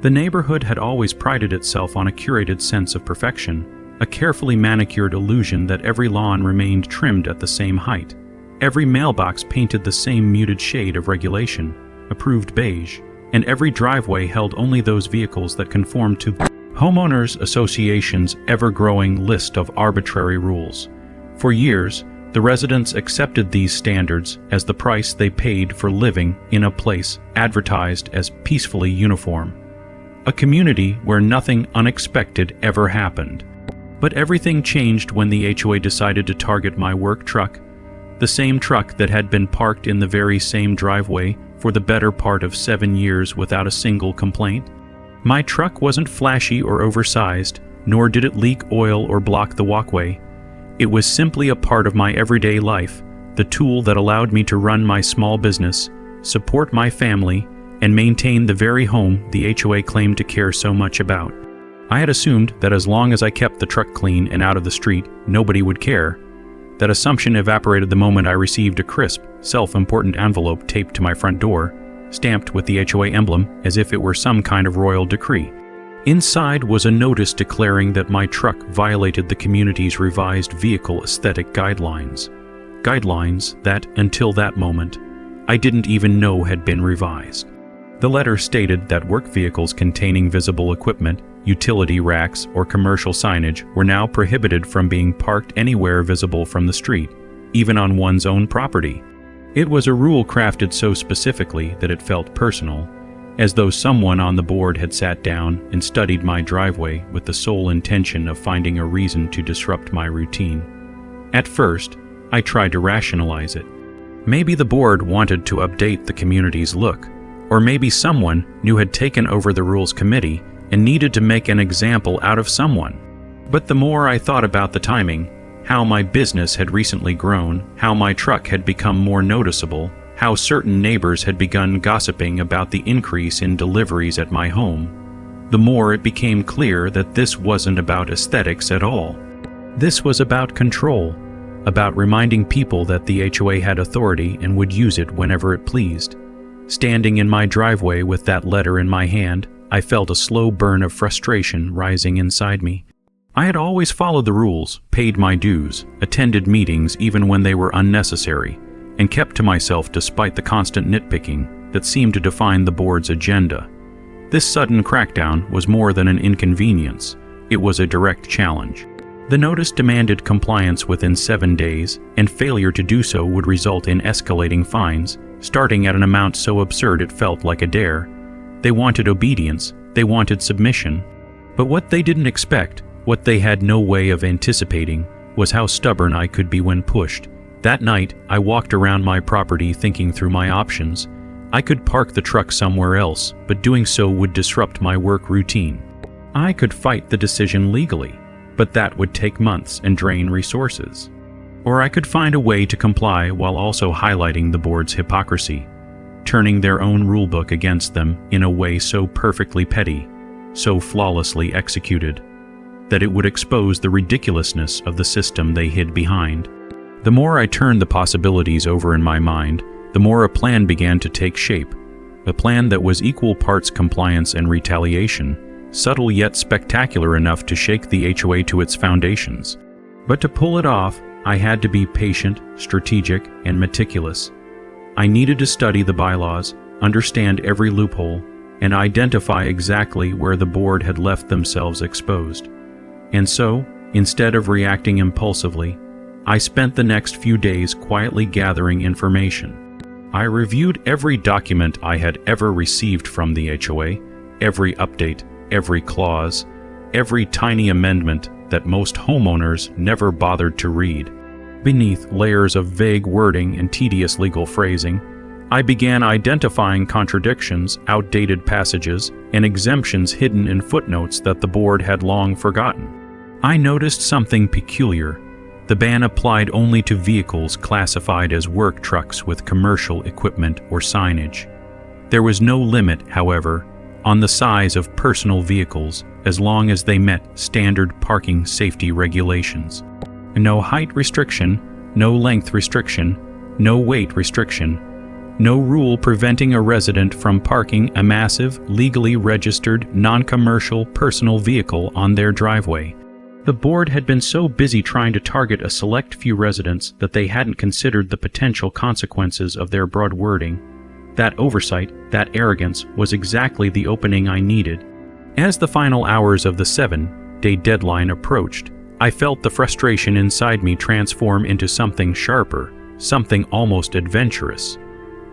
The neighborhood had always prided itself on a curated sense of perfection, a carefully manicured illusion that every lawn remained trimmed at the same height, every mailbox painted the same muted shade of regulation, approved beige, and every driveway held only those vehicles that conformed to Homeowners Association's ever-growing list of arbitrary rules. For years, the residents accepted these standards as the price they paid for living in a place advertised as peacefully uniform. A community where nothing unexpected ever happened. But everything changed when the HOA decided to target my work truck, the same truck that had been parked in the very same driveway for the better part of 7 years without a single complaint. My truck wasn't flashy or oversized, nor did it leak oil or block the walkway. It was simply a part of my everyday life, the tool that allowed me to run my small business, support my family, and maintain the very home the HOA claimed to care so much about. I had assumed that as long as I kept the truck clean and out of the street, nobody would care. That assumption evaporated the moment I received a crisp, self-important envelope taped to my front door, stamped with the HOA emblem as if it were some kind of royal decree. Inside was a notice declaring that my truck violated the community's revised vehicle aesthetic guidelines. Guidelines that, until that moment, I didn't even know had been revised. The letter stated that work vehicles containing visible equipment, utility racks, or commercial signage were now prohibited from being parked anywhere visible from the street, even on one's own property. It was a rule crafted so specifically that it felt personal, as though someone on the board had sat down and studied my driveway with the sole intention of finding a reason to disrupt my routine. At first, I tried to rationalize it. Maybe the board wanted to update the community's look, or maybe someone new had taken over the rules committee and needed to make an example out of someone. But the more I thought about the timing, how my business had recently grown, how my truck had become more noticeable, how certain neighbors had begun gossiping about the increase in deliveries at my home, the more it became clear that this wasn't about aesthetics at all. This was about control, about reminding people that the HOA had authority and would use it whenever it pleased. Standing in my driveway with that letter in my hand, I felt a slow burn of frustration rising inside me. I had always followed the rules, paid my dues, attended meetings even when they were unnecessary, and kept to myself despite the constant nitpicking that seemed to define the board's agenda. This sudden crackdown was more than an inconvenience. It was a direct challenge. The notice demanded compliance within 7 days, and failure to do so would result in escalating fines, starting at an amount so absurd it felt like a dare. They wanted obedience, they wanted submission. But what they didn't expect, what they had no way of anticipating, was how stubborn I could be when pushed. That night, I walked around my property thinking through my options. I could park the truck somewhere else, but doing so would disrupt my work routine. I could fight the decision legally, but that would take months and drain resources. Or I could find a way to comply while also highlighting the board's hypocrisy, turning their own rulebook against them in a way so perfectly petty, so flawlessly executed, that it would expose the ridiculousness of the system they hid behind. The more I turned the possibilities over in my mind, the more a plan began to take shape, a plan that was equal parts compliance and retaliation, subtle yet spectacular enough to shake the HOA to its foundations. But to pull it off, I had to be patient, strategic, and meticulous. I needed to study the bylaws, understand every loophole, and identify exactly where the board had left themselves exposed. And so, instead of reacting impulsively, I spent the next few days quietly gathering information. I reviewed every document I had ever received from the HOA, every update, every clause, every tiny amendment that most homeowners never bothered to read. Beneath layers of vague wording and tedious legal phrasing, I began identifying contradictions, outdated passages, and exemptions hidden in footnotes that the board had long forgotten. I noticed something peculiar. The ban applied only to vehicles classified as work trucks with commercial equipment or signage. There was no limit, however, on the size of personal vehicles as long as they met standard parking safety regulations. No height restriction, no length restriction, no weight restriction. No rule preventing a resident from parking a massive, legally registered, non-commercial personal vehicle on their driveway. The board had been so busy trying to target a select few residents that they hadn't considered the potential consequences of their broad wording. That oversight, that arrogance, was exactly the opening I needed. As the final hours of the 7-day deadline approached, I felt the frustration inside me transform into something sharper, something almost adventurous.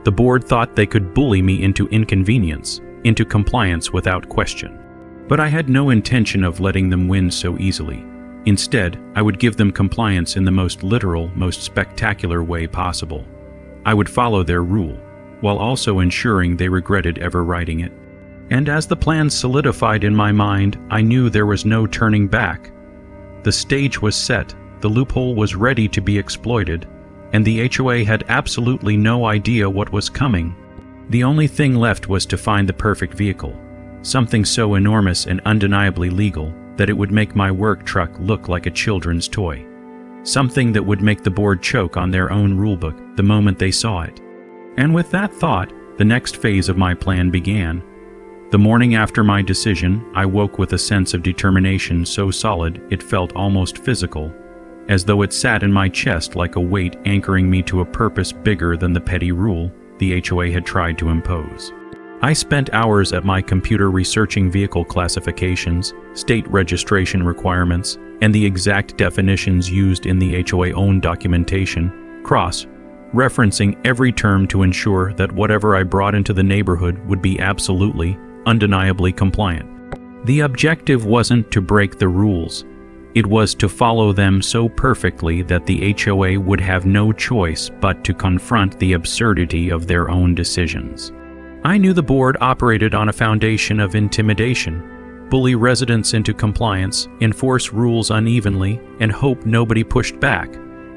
The board thought they could bully me into inconvenience, into compliance without question. But I had no intention of letting them win so easily. Instead, I would give them compliance in the most literal, most spectacular way possible. I would follow their rule, while also ensuring they regretted ever writing it. And as the plan solidified in my mind, I knew there was no turning back. The stage was set, the loophole was ready to be exploited, and the HOA had absolutely no idea what was coming. The only thing left was to find the perfect vehicle, something so enormous and undeniably legal that it would make my work truck look like a children's toy, something that would make the board choke on their own rulebook the moment they saw it. And with that thought, the next phase of my plan began. The morning after my decision, I woke with a sense of determination so solid it felt almost physical, as though it sat in my chest like a weight anchoring me to a purpose bigger than the petty rule the HOA had tried to impose. I spent hours at my computer researching vehicle classifications, state registration requirements, and the exact definitions used in the HOA-owned documentation, cross-referencing every term to ensure that whatever I brought into the neighborhood would be absolutely, undeniably compliant. The objective wasn't to break the rules. It was to follow them so perfectly that the HOA would have no choice but to confront the absurdity of their own decisions. I knew the board operated on a foundation of intimidation, bully residents into compliance, enforce rules unevenly, and hope nobody pushed back.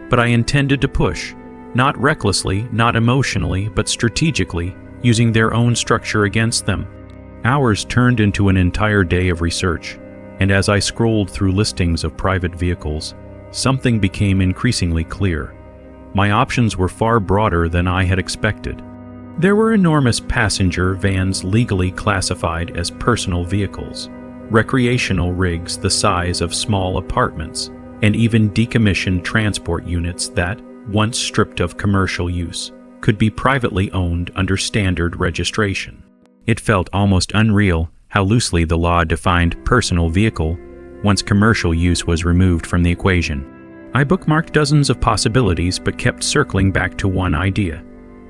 But I intended to push, not recklessly, not emotionally, but strategically, using their own structure against them. Hours turned into an entire day of research. And as I scrolled through listings of private vehicles, something became increasingly clear. My options were far broader than I had expected. There were enormous passenger vans legally classified as personal vehicles, recreational rigs the size of small apartments, and even decommissioned transport units that, once stripped of commercial use, could be privately owned under standard registration. It felt almost unreal how loosely the law defined personal vehicle once commercial use was removed from the equation. I bookmarked dozens of possibilities but kept circling back to one idea,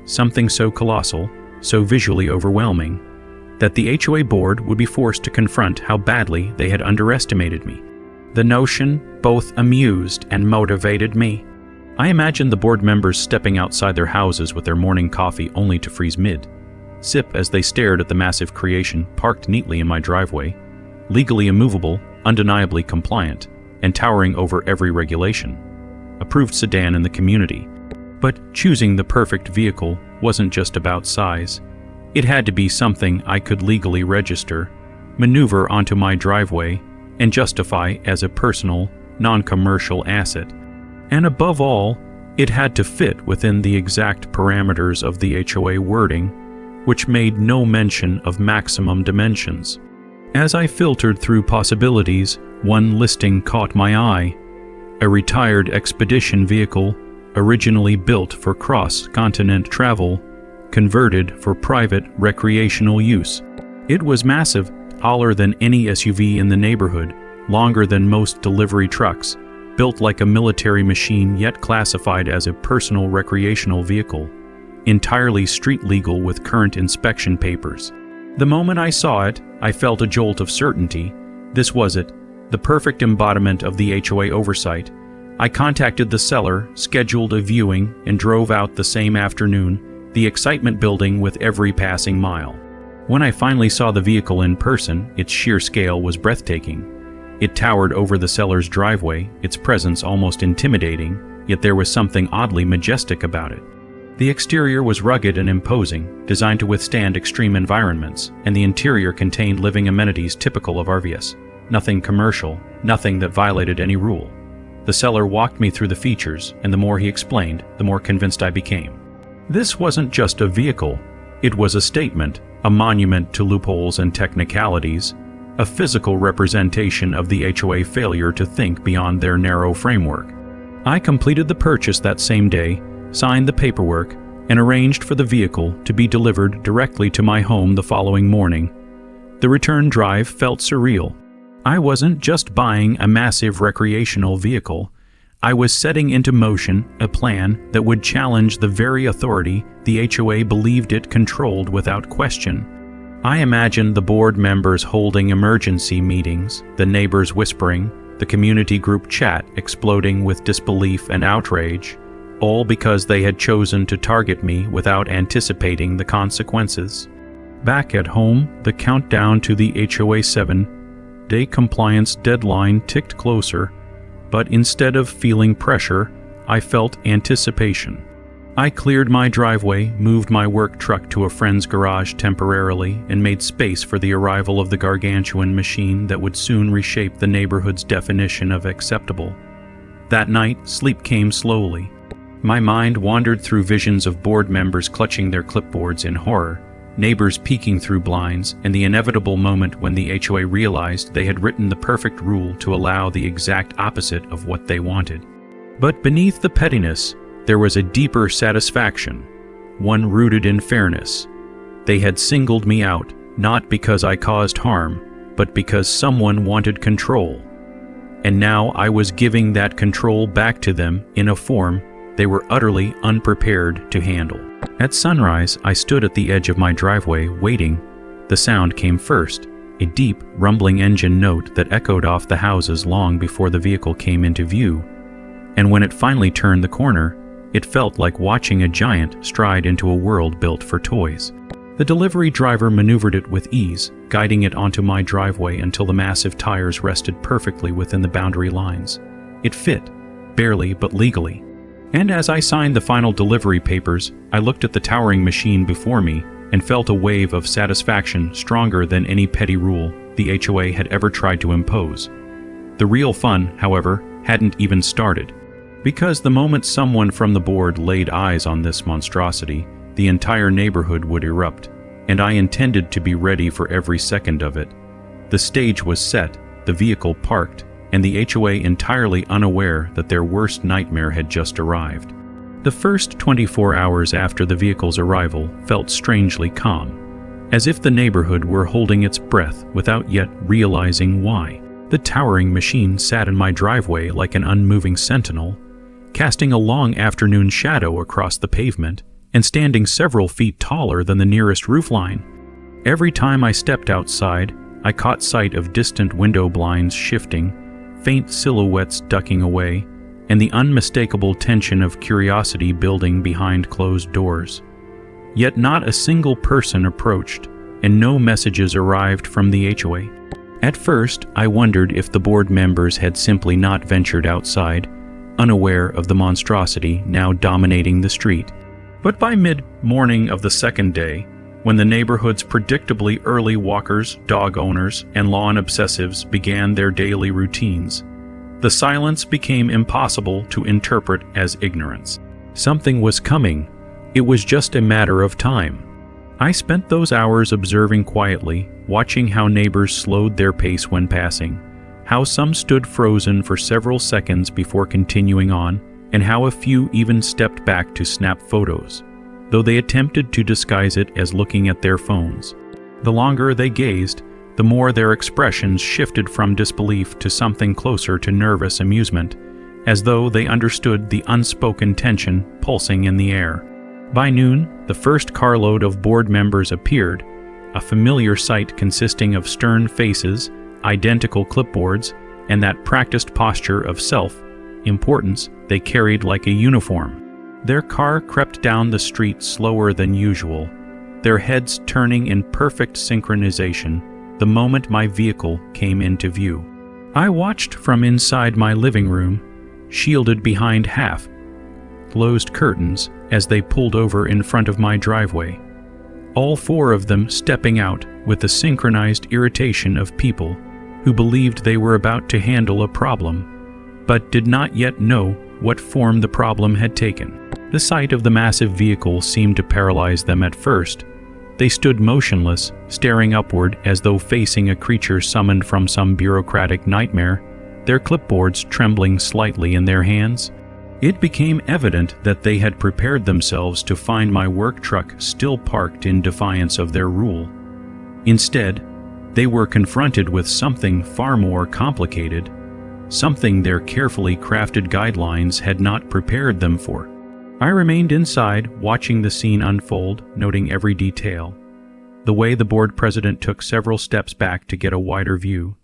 something so colossal, so visually overwhelming, that the HOA board would be forced to confront how badly they had underestimated me. The notion both amused and motivated me. I imagined the board members stepping outside their houses with their morning coffee only to freeze mid-sip as they stared at the massive creation parked neatly in my driveway, legally immovable, undeniably compliant, and towering over every regulation. Approved sedan in the community. But choosing the perfect vehicle wasn't just about size. It had to be something I could legally register, maneuver onto my driveway, and justify as a personal, non-commercial asset. And above all, it had to fit within the exact parameters of the HOA wording, which made no mention of maximum dimensions. As I filtered through possibilities, one listing caught my eye. A retired expedition vehicle, originally built for cross-continent travel, converted for private recreational use. It was massive, taller than any SUV in the neighborhood, longer than most delivery trucks, built like a military machine yet classified as a personal recreational vehicle, entirely street legal with current inspection papers. The moment I saw it, I felt a jolt of certainty. This was it, the perfect embodiment of the HOA oversight. I contacted the seller, scheduled a viewing, and drove out the same afternoon, the excitement building with every passing mile. When I finally saw the vehicle in person, its sheer scale was breathtaking. It towered over the seller's driveway, its presence almost intimidating, yet there was something oddly majestic about it. The exterior was rugged and imposing, designed to withstand extreme environments, and the interior contained living amenities typical of RVs. Nothing commercial, nothing that violated any rule. The seller walked me through the features, and the more he explained, the more convinced I became. This wasn't just a vehicle. It was a statement, a monument to loopholes and technicalities, a physical representation of the HOA failure to think beyond their narrow framework. I completed the purchase that same day, signed the paperwork, and arranged for the vehicle to be delivered directly to my home the following morning. The return drive felt surreal. I wasn't just buying a massive recreational vehicle. I was setting into motion a plan that would challenge the very authority the HOA believed it controlled without question. I imagined the board members holding emergency meetings, the neighbors whispering, the community group chat exploding with disbelief and outrage, all because they had chosen to target me without anticipating the consequences. Back at home, the countdown to the HOA 7-day compliance deadline ticked closer, but instead of feeling pressure, I felt anticipation. I cleared my driveway, moved my work truck to a friend's garage temporarily, and made space for the arrival of the gargantuan machine that would soon reshape the neighborhood's definition of acceptable. That night, sleep came slowly. My mind wandered through visions of board members clutching their clipboards in horror, neighbors peeking through blinds, and the inevitable moment when the HOA realized they had written the perfect rule to allow the exact opposite of what they wanted. But beneath the pettiness, there was a deeper satisfaction, one rooted in fairness. They had singled me out, not because I caused harm, but because someone wanted control. And now I was giving that control back to them in a form they were utterly unprepared to handle. At sunrise, I stood at the edge of my driveway, waiting. The sound came first, a deep, rumbling engine note that echoed off the houses long before the vehicle came into view. And when it finally turned the corner, it felt like watching a giant stride into a world built for toys. The delivery driver maneuvered it with ease, guiding it onto my driveway until the massive tires rested perfectly within the boundary lines. It fit, barely but legally. And as I signed the final delivery papers, I looked at the towering machine before me and felt a wave of satisfaction stronger than any petty rule the HOA had ever tried to impose. The real fun, however, hadn't even started. Because the moment someone from the board laid eyes on this monstrosity, the entire neighborhood would erupt, and I intended to be ready for every second of it. The stage was set, the vehicle parked, and the HOA entirely unaware that their worst nightmare had just arrived. The first 24 hours after the vehicle's arrival felt strangely calm, as if the neighborhood were holding its breath without yet realizing why. The towering machine sat in my driveway like an unmoving sentinel, casting a long afternoon shadow across the pavement and standing several feet taller than the nearest roofline. Every time I stepped outside, I caught sight of distant window blinds shifting, faint silhouettes ducking away, and the unmistakable tension of curiosity building behind closed doors. Yet not a single person approached, and no messages arrived from the HOA. At first, I wondered if the board members had simply not ventured outside, unaware of the monstrosity now dominating the street. But by mid-morning of the second day, when the neighborhood's predictably early walkers, dog owners, and lawn obsessives began their daily routines, the silence became impossible to interpret as ignorance. Something was coming. It was just a matter of time. I spent those hours observing quietly, watching how neighbors slowed their pace when passing, how some stood frozen for several seconds before continuing on, and how a few even stepped back to snap photos, though they attempted to disguise it as looking at their phones. The longer they gazed, the more their expressions shifted from disbelief to something closer to nervous amusement, as though they understood the unspoken tension pulsing in the air. By noon, the first carload of board members appeared, a familiar sight consisting of stern faces, identical clipboards, and that practiced posture of self-importance they carried like a uniform. Their car crept down the street slower than usual, their heads turning in perfect synchronization the moment my vehicle came into view. I watched from inside my living room, shielded behind half-closed curtains as they pulled over in front of my driveway, all four of them stepping out with the synchronized irritation of people who believed they were about to handle a problem, but did not yet know what form the problem had taken. The sight of the massive vehicle seemed to paralyze them at first. They stood motionless, staring upward as though facing a creature summoned from some bureaucratic nightmare, their clipboards trembling slightly in their hands. It became evident that they had prepared themselves to find my work truck still parked in defiance of their rule. Instead, they were confronted with something far more complicated, something their carefully crafted guidelines had not prepared them for. I remained inside, watching the scene unfold, noting every detail. The way the board president took several steps back to get a wider view,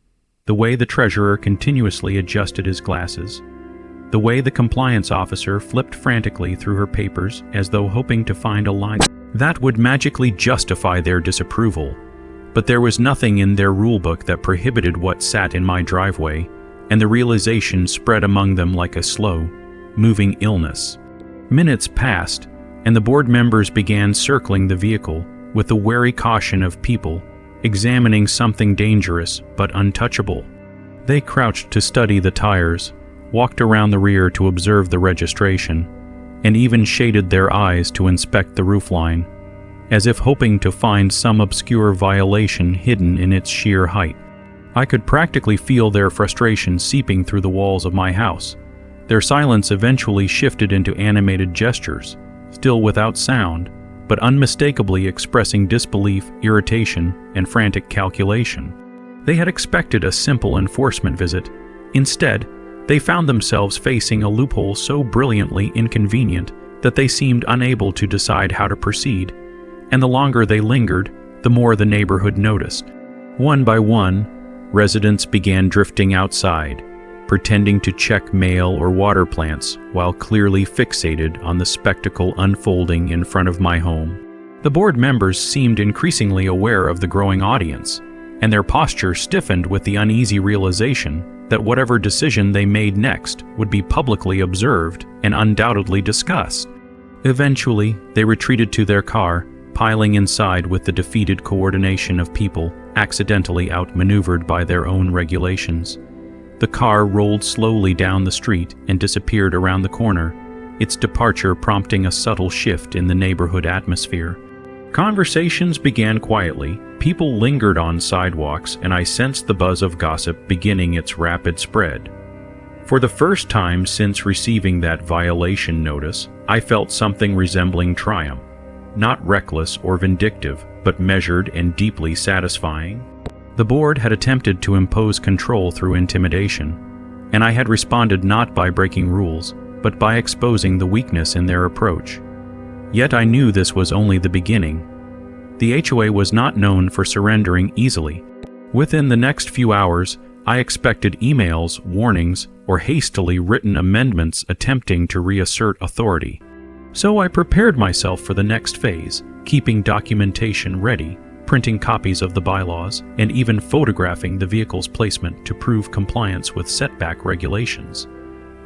the way the treasurer continuously adjusted his glasses, the way the compliance officer flipped frantically through her papers as though hoping to find a line that would magically justify their disapproval. But there was nothing in their rulebook that prohibited what sat in my driveway, and the realization spread among them like a slow, moving illness. Minutes passed, and the board members began circling the vehicle with the wary caution of people examining something dangerous but untouchable. They crouched to study the tires, walked around the rear to observe the registration, and even shaded their eyes to inspect the roofline, as if hoping to find some obscure violation hidden in its sheer height. I could practically feel their frustration seeping through the walls of my house. Their silence eventually shifted into animated gestures, still without sound, but unmistakably expressing disbelief, irritation, and frantic calculation. They had expected a simple enforcement visit. Instead, they found themselves facing a loophole so brilliantly inconvenient that they seemed unable to decide how to proceed, and the longer they lingered, the more the neighborhood noticed. One by one, residents began drifting outside, pretending to check mail or water plants while clearly fixated on the spectacle unfolding in front of my home. The board members seemed increasingly aware of the growing audience, and their posture stiffened with the uneasy realization that whatever decision they made next would be publicly observed and undoubtedly discussed. Eventually, they retreated to their car, piling inside with the defeated coordination of people accidentally outmaneuvered by their own regulations. The car rolled slowly down the street and disappeared around the corner, its departure prompting a subtle shift in the neighborhood atmosphere. Conversations began quietly, people lingered on sidewalks, and I sensed the buzz of gossip beginning its rapid spread. For the first time since receiving that violation notice, I felt something resembling triumph. Not reckless or vindictive, but measured and deeply satisfying. The board had attempted to impose control through intimidation, and I had responded not by breaking rules, but by exposing the weakness in their approach. Yet I knew this was only the beginning. The HOA was not known for surrendering easily. Within the next few hours, I expected emails, warnings, or hastily written amendments attempting to reassert authority. So I prepared myself for the next phase, keeping documentation ready, printing copies of the bylaws, and even photographing the vehicle's placement to prove compliance with setback regulations.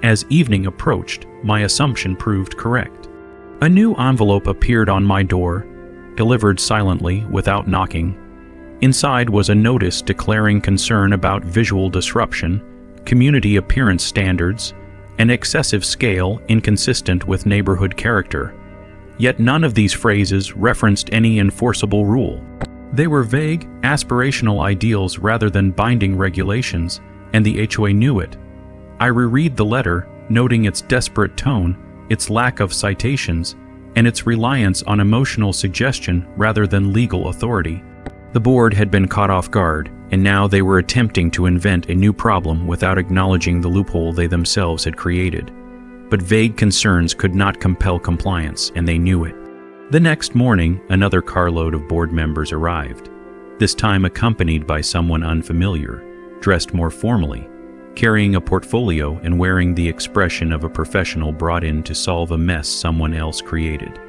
As evening approached, my assumption proved correct. A new envelope appeared on my door, delivered silently without knocking. Inside was a notice declaring concern about visual disruption, community appearance standards, an excessive scale inconsistent with neighborhood character. Yet none of these phrases referenced any enforceable rule. They were vague, aspirational ideals rather than binding regulations, and the HOA knew it. I reread the letter, noting its desperate tone, its lack of citations, and its reliance on emotional suggestion rather than legal authority. The board had been caught off guard, and now they were attempting to invent a new problem without acknowledging the loophole they themselves had created. But vague concerns could not compel compliance, and they knew it. The next morning, another carload of board members arrived, this time accompanied by someone unfamiliar, dressed more formally, carrying a portfolio and wearing the expression of a professional brought in to solve a mess someone else created.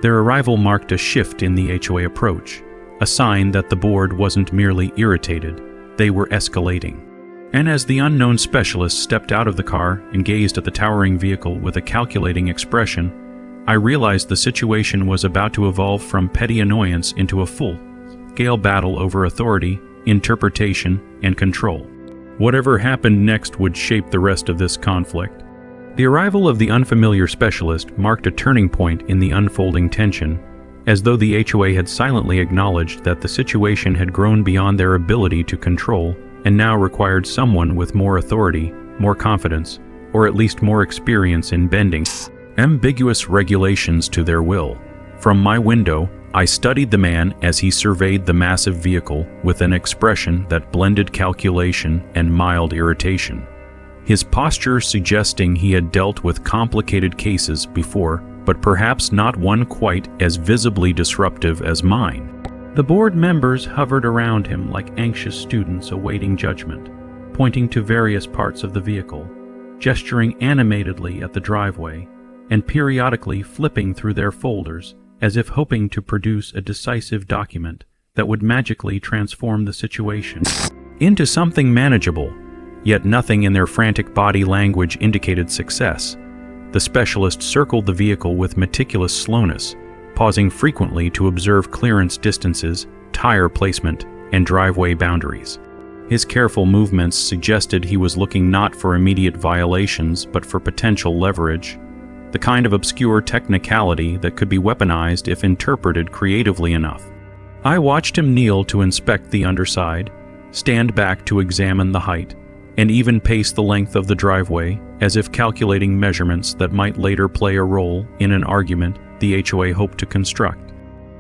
Their arrival marked a shift in the HOA approach, a sign that the board wasn't merely irritated, they were escalating. And as the unknown specialist stepped out of the car and gazed at the towering vehicle with a calculating expression, I realized the situation was about to evolve from petty annoyance into a full-scale battle over authority, interpretation, and control. Whatever happened next would shape the rest of this conflict. The arrival of the unfamiliar specialist marked a turning point in the unfolding tension, as though the HOA had silently acknowledged that the situation had grown beyond their ability to control and now required someone with more authority, more confidence, or at least more experience in bending ambiguous regulations to their will. From my window, I studied the man as he surveyed the massive vehicle with an expression that blended calculation and mild irritation, his posture suggesting he had dealt with complicated cases before, but perhaps not one quite as visibly disruptive as mine. The board members hovered around him like anxious students awaiting judgment, pointing to various parts of the vehicle, gesturing animatedly at the driveway, and periodically flipping through their folders as if hoping to produce a decisive document that would magically transform the situation into something manageable, yet nothing in their frantic body language indicated success. The specialist circled the vehicle with meticulous slowness, pausing frequently to observe clearance distances, tire placement, and driveway boundaries. His careful movements suggested he was looking not for immediate violations but for potential leverage, the kind of obscure technicality that could be weaponized if interpreted creatively enough. I watched him kneel to inspect the underside, stand back to examine the height, and even pace the length of the driveway, as if calculating measurements that might later play a role in an argument the HOA hoped to construct.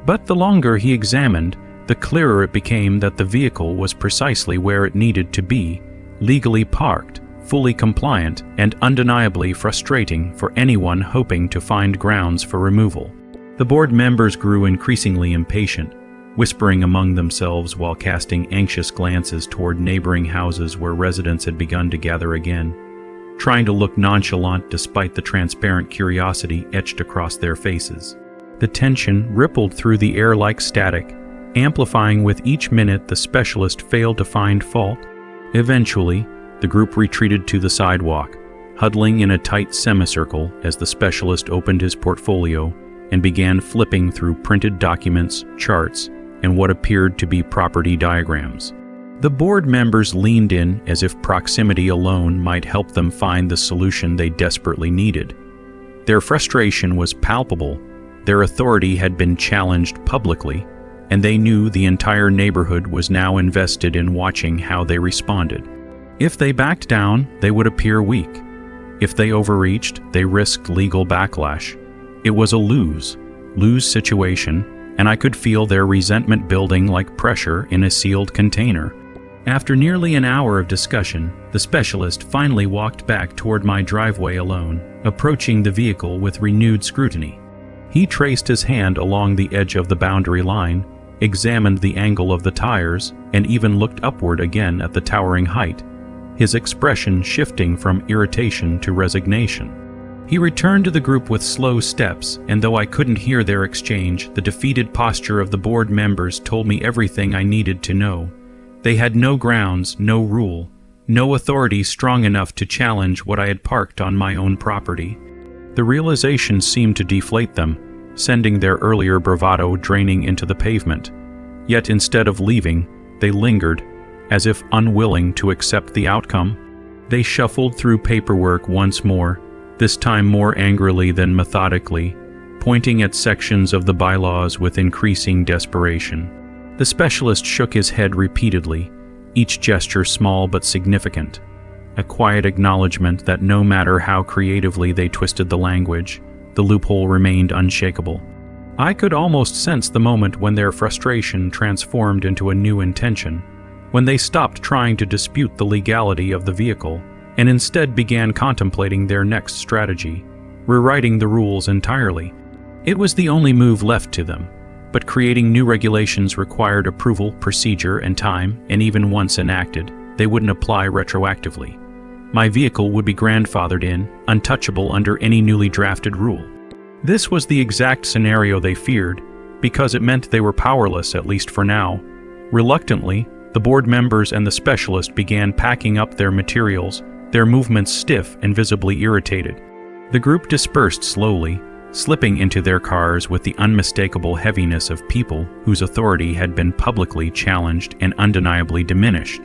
But the longer he examined, the clearer it became that the vehicle was precisely where it needed to be, legally parked, fully compliant, and undeniably frustrating for anyone hoping to find grounds for removal. The board members grew increasingly impatient, whispering among themselves while casting anxious glances toward neighboring houses where residents had begun to gather again, trying to look nonchalant despite the transparent curiosity etched across their faces. The tension rippled through the air like static, amplifying with each minute the specialist failed to find fault. Eventually, the group retreated to the sidewalk, huddling in a tight semicircle as the specialist opened his portfolio and began flipping through printed documents, charts, and what appeared to be property diagrams. The board members leaned in as if proximity alone might help them find the solution they desperately needed. Their frustration was palpable, their authority had been challenged publicly, and they knew the entire neighborhood was now invested in watching how they responded. If they backed down, they would appear weak. If they overreached, they risked legal backlash. It was a lose-lose situation, and I could feel their resentment building like pressure in a sealed container. After nearly an hour of discussion, the specialist finally walked back toward my driveway alone, approaching the vehicle with renewed scrutiny. He traced his hand along the edge of the boundary line, examined the angle of the tires, and even looked upward again at the towering height, his expression shifting from irritation to resignation. He returned to the group with slow steps, and though I couldn't hear their exchange, the defeated posture of the board members told me everything I needed to know. They had no grounds, no rule, no authority strong enough to challenge what I had parked on my own property. The realization seemed to deflate them, sending their earlier bravado draining into the pavement. Yet instead of leaving, they lingered, as if unwilling to accept the outcome. They shuffled through paperwork once more, this time more angrily than methodically, pointing at sections of the bylaws with increasing desperation. The specialist shook his head repeatedly, each gesture small but significant, a quiet acknowledgement that no matter how creatively they twisted the language, the loophole remained unshakable. I could almost sense the moment when their frustration transformed into a new intention, when they stopped trying to dispute the legality of the vehicle and instead began contemplating their next strategy, rewriting the rules entirely. It was the only move left to them, but creating new regulations required approval, procedure, and time, and even once enacted, they wouldn't apply retroactively. My vehicle would be grandfathered in, untouchable under any newly drafted rule. This was the exact scenario they feared, because it meant they were powerless, at least for now. Reluctantly, the board members and the specialist began packing up their materials, their movements stiff and visibly irritated. The group dispersed slowly, slipping into their cars with the unmistakable heaviness of people whose authority had been publicly challenged and undeniably diminished.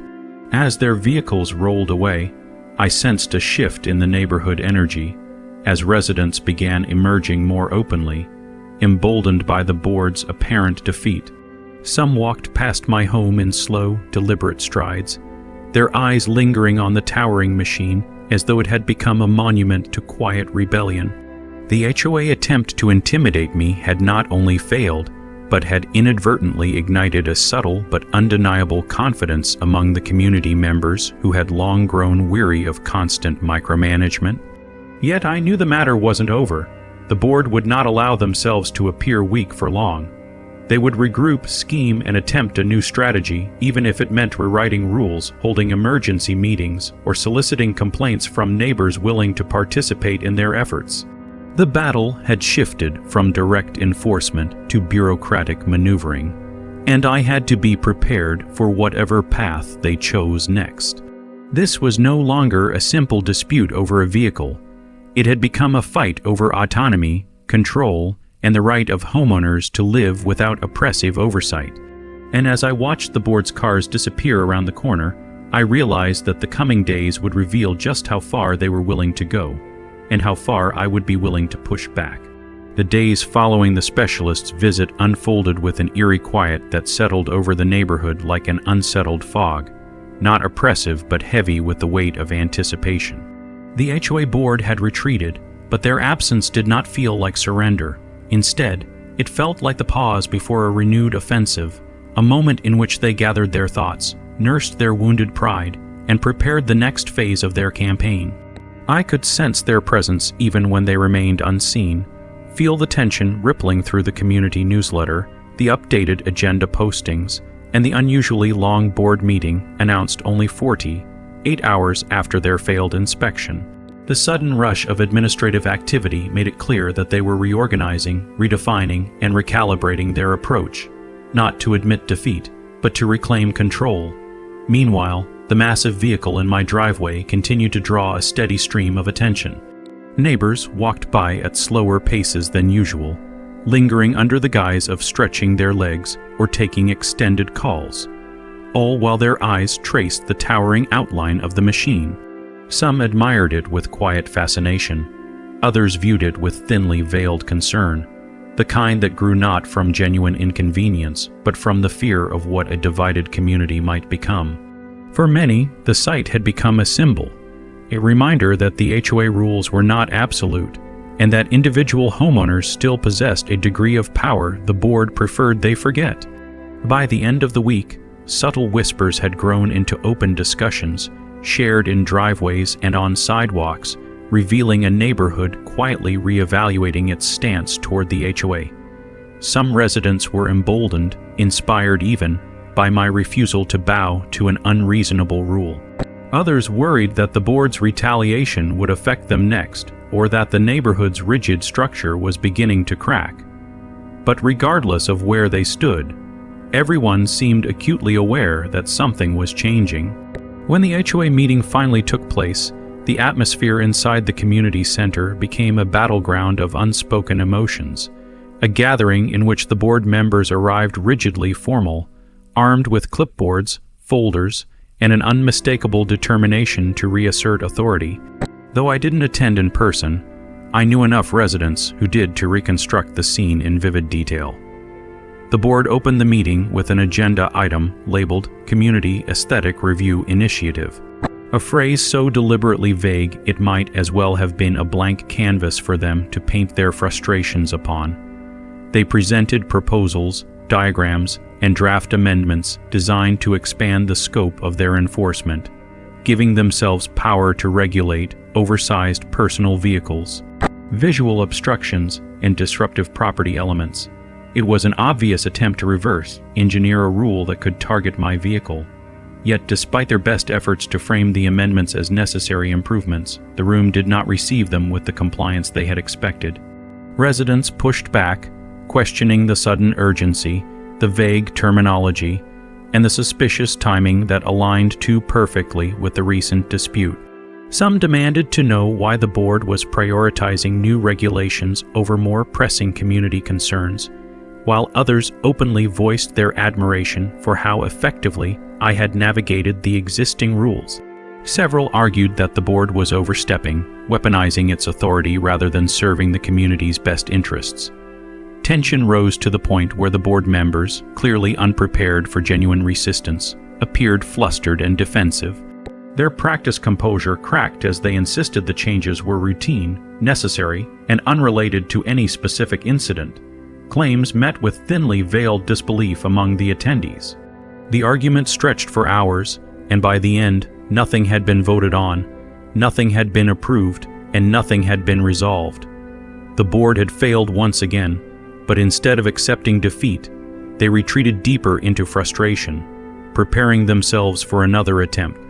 As their vehicles rolled away, I sensed a shift in the neighborhood energy as residents began emerging more openly, emboldened by the board's apparent defeat. Some walked past my home in slow, deliberate strides, their eyes lingering on the towering machine as though it had become a monument to quiet rebellion. The HOA attempt to intimidate me had not only failed, but had inadvertently ignited a subtle but undeniable confidence among the community members who had long grown weary of constant micromanagement. Yet I knew the matter wasn't over. The board would not allow themselves to appear weak for long. They would regroup, scheme, and attempt a new strategy, even if it meant rewriting rules, holding emergency meetings, or soliciting complaints from neighbors willing to participate in their efforts. The battle had shifted from direct enforcement to bureaucratic maneuvering, and I had to be prepared for whatever path they chose next. This was no longer a simple dispute over a vehicle. It had become a fight over autonomy, control, and the right of homeowners to live without oppressive oversight. And as I watched the board's cars disappear around the corner, I realized that the coming days would reveal just how far they were willing to go, and how far I would be willing to push back. The days following the specialist's visit unfolded with an eerie quiet that settled over the neighborhood like an unsettled fog, not oppressive but heavy with the weight of anticipation. The HOA board had retreated, but their absence did not feel like surrender. Instead, it felt like the pause before a renewed offensive, a moment in which they gathered their thoughts, nursed their wounded pride, and prepared the next phase of their campaign. I could sense their presence even when they remained unseen, feel the tension rippling through the community newsletter, the updated agenda postings, and the unusually long board meeting announced only 48 hours after their failed inspection. The sudden rush of administrative activity made it clear that they were reorganizing, redefining, and recalibrating their approach, not to admit defeat, but to reclaim control. Meanwhile, the massive vehicle in my driveway continued to draw a steady stream of attention. Neighbors walked by at slower paces than usual, lingering under the guise of stretching their legs or taking extended calls, all while their eyes traced the towering outline of the machine. Some admired it with quiet fascination. Others viewed it with thinly veiled concern, the kind that grew not from genuine inconvenience, but from the fear of what a divided community might become. For many, the sight had become a symbol, a reminder that the HOA rules were not absolute, and that individual homeowners still possessed a degree of power the board preferred they forget. By the end of the week, subtle whispers had grown into open discussions, shared in driveways and on sidewalks, revealing a neighborhood quietly reevaluating its stance toward the HOA. Some residents were emboldened, inspired even, by my refusal to bow to an unreasonable rule. Others worried that the board's retaliation would affect them next, or that the neighborhood's rigid structure was beginning to crack. But regardless of where they stood, everyone seemed acutely aware that something was changing. When the HOA meeting finally took place, the atmosphere inside the community center became a battleground of unspoken emotions, a gathering in which the board members arrived rigidly formal, armed with clipboards, folders, and an unmistakable determination to reassert authority. Though I didn't attend in person, I knew enough residents who did to reconstruct the scene in vivid detail. The board opened the meeting with an agenda item labeled Community Aesthetic Review Initiative, a phrase so deliberately vague it might as well have been a blank canvas for them to paint their frustrations upon. They presented proposals, diagrams, and draft amendments designed to expand the scope of their enforcement, giving themselves power to regulate oversized personal vehicles, visual obstructions, and disruptive property elements. It was an obvious attempt to reverse engineer a rule that could target my vehicle. Yet despite their best efforts to frame the amendments as necessary improvements, the room did not receive them with the compliance they had expected. Residents pushed back, questioning the sudden urgency, the vague terminology, and the suspicious timing that aligned too perfectly with the recent dispute. Some demanded to know why the board was prioritizing new regulations over more pressing community concerns, while others openly voiced their admiration for how effectively I had navigated the existing rules. Several argued that the board was overstepping, weaponizing its authority rather than serving the community's best interests. Tension rose to the point where the board members, clearly unprepared for genuine resistance, appeared flustered and defensive. Their practiced composure cracked as they insisted the changes were routine, necessary, and unrelated to any specific incident. Claims met with thinly veiled disbelief among the attendees. The argument stretched for hours, and by the end, nothing had been voted on, nothing had been approved, and nothing had been resolved. The board had failed once again, but instead of accepting defeat, they retreated deeper into frustration, preparing themselves for another attempt.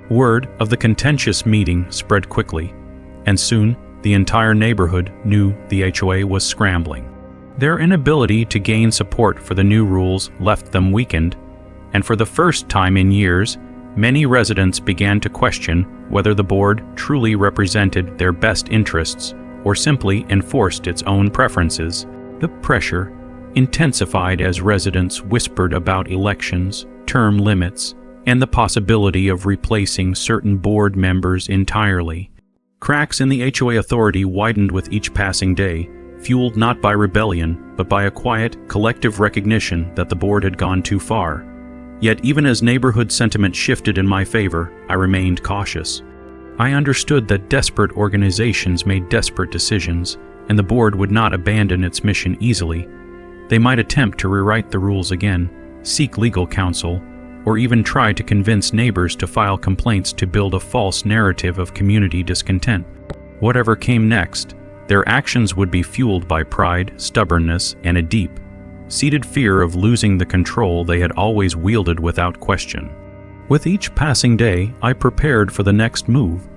Word of the contentious meeting spread quickly, and soon the entire neighborhood knew the HOA was scrambling. Their inability to gain support for the new rules left them weakened, and for the first time in years, many residents began to question whether the board truly represented their best interests or simply enforced its own preferences. The pressure intensified as residents whispered about elections, term limits, and the possibility of replacing certain board members entirely. Cracks in the HOA authority widened with each passing day, fueled not by rebellion, but by a quiet, collective recognition that the board had gone too far. Yet even as neighborhood sentiment shifted in my favor, I remained cautious. I understood that desperate organizations made desperate decisions, and the board would not abandon its mission easily. They might attempt to rewrite the rules again, seek legal counsel, or even try to convince neighbors to file complaints to build a false narrative of community discontent. Whatever came next, their actions would be fueled by pride, stubbornness, and a deep-seated fear of losing the control they had always wielded without question. With each passing day, I prepared for the next move,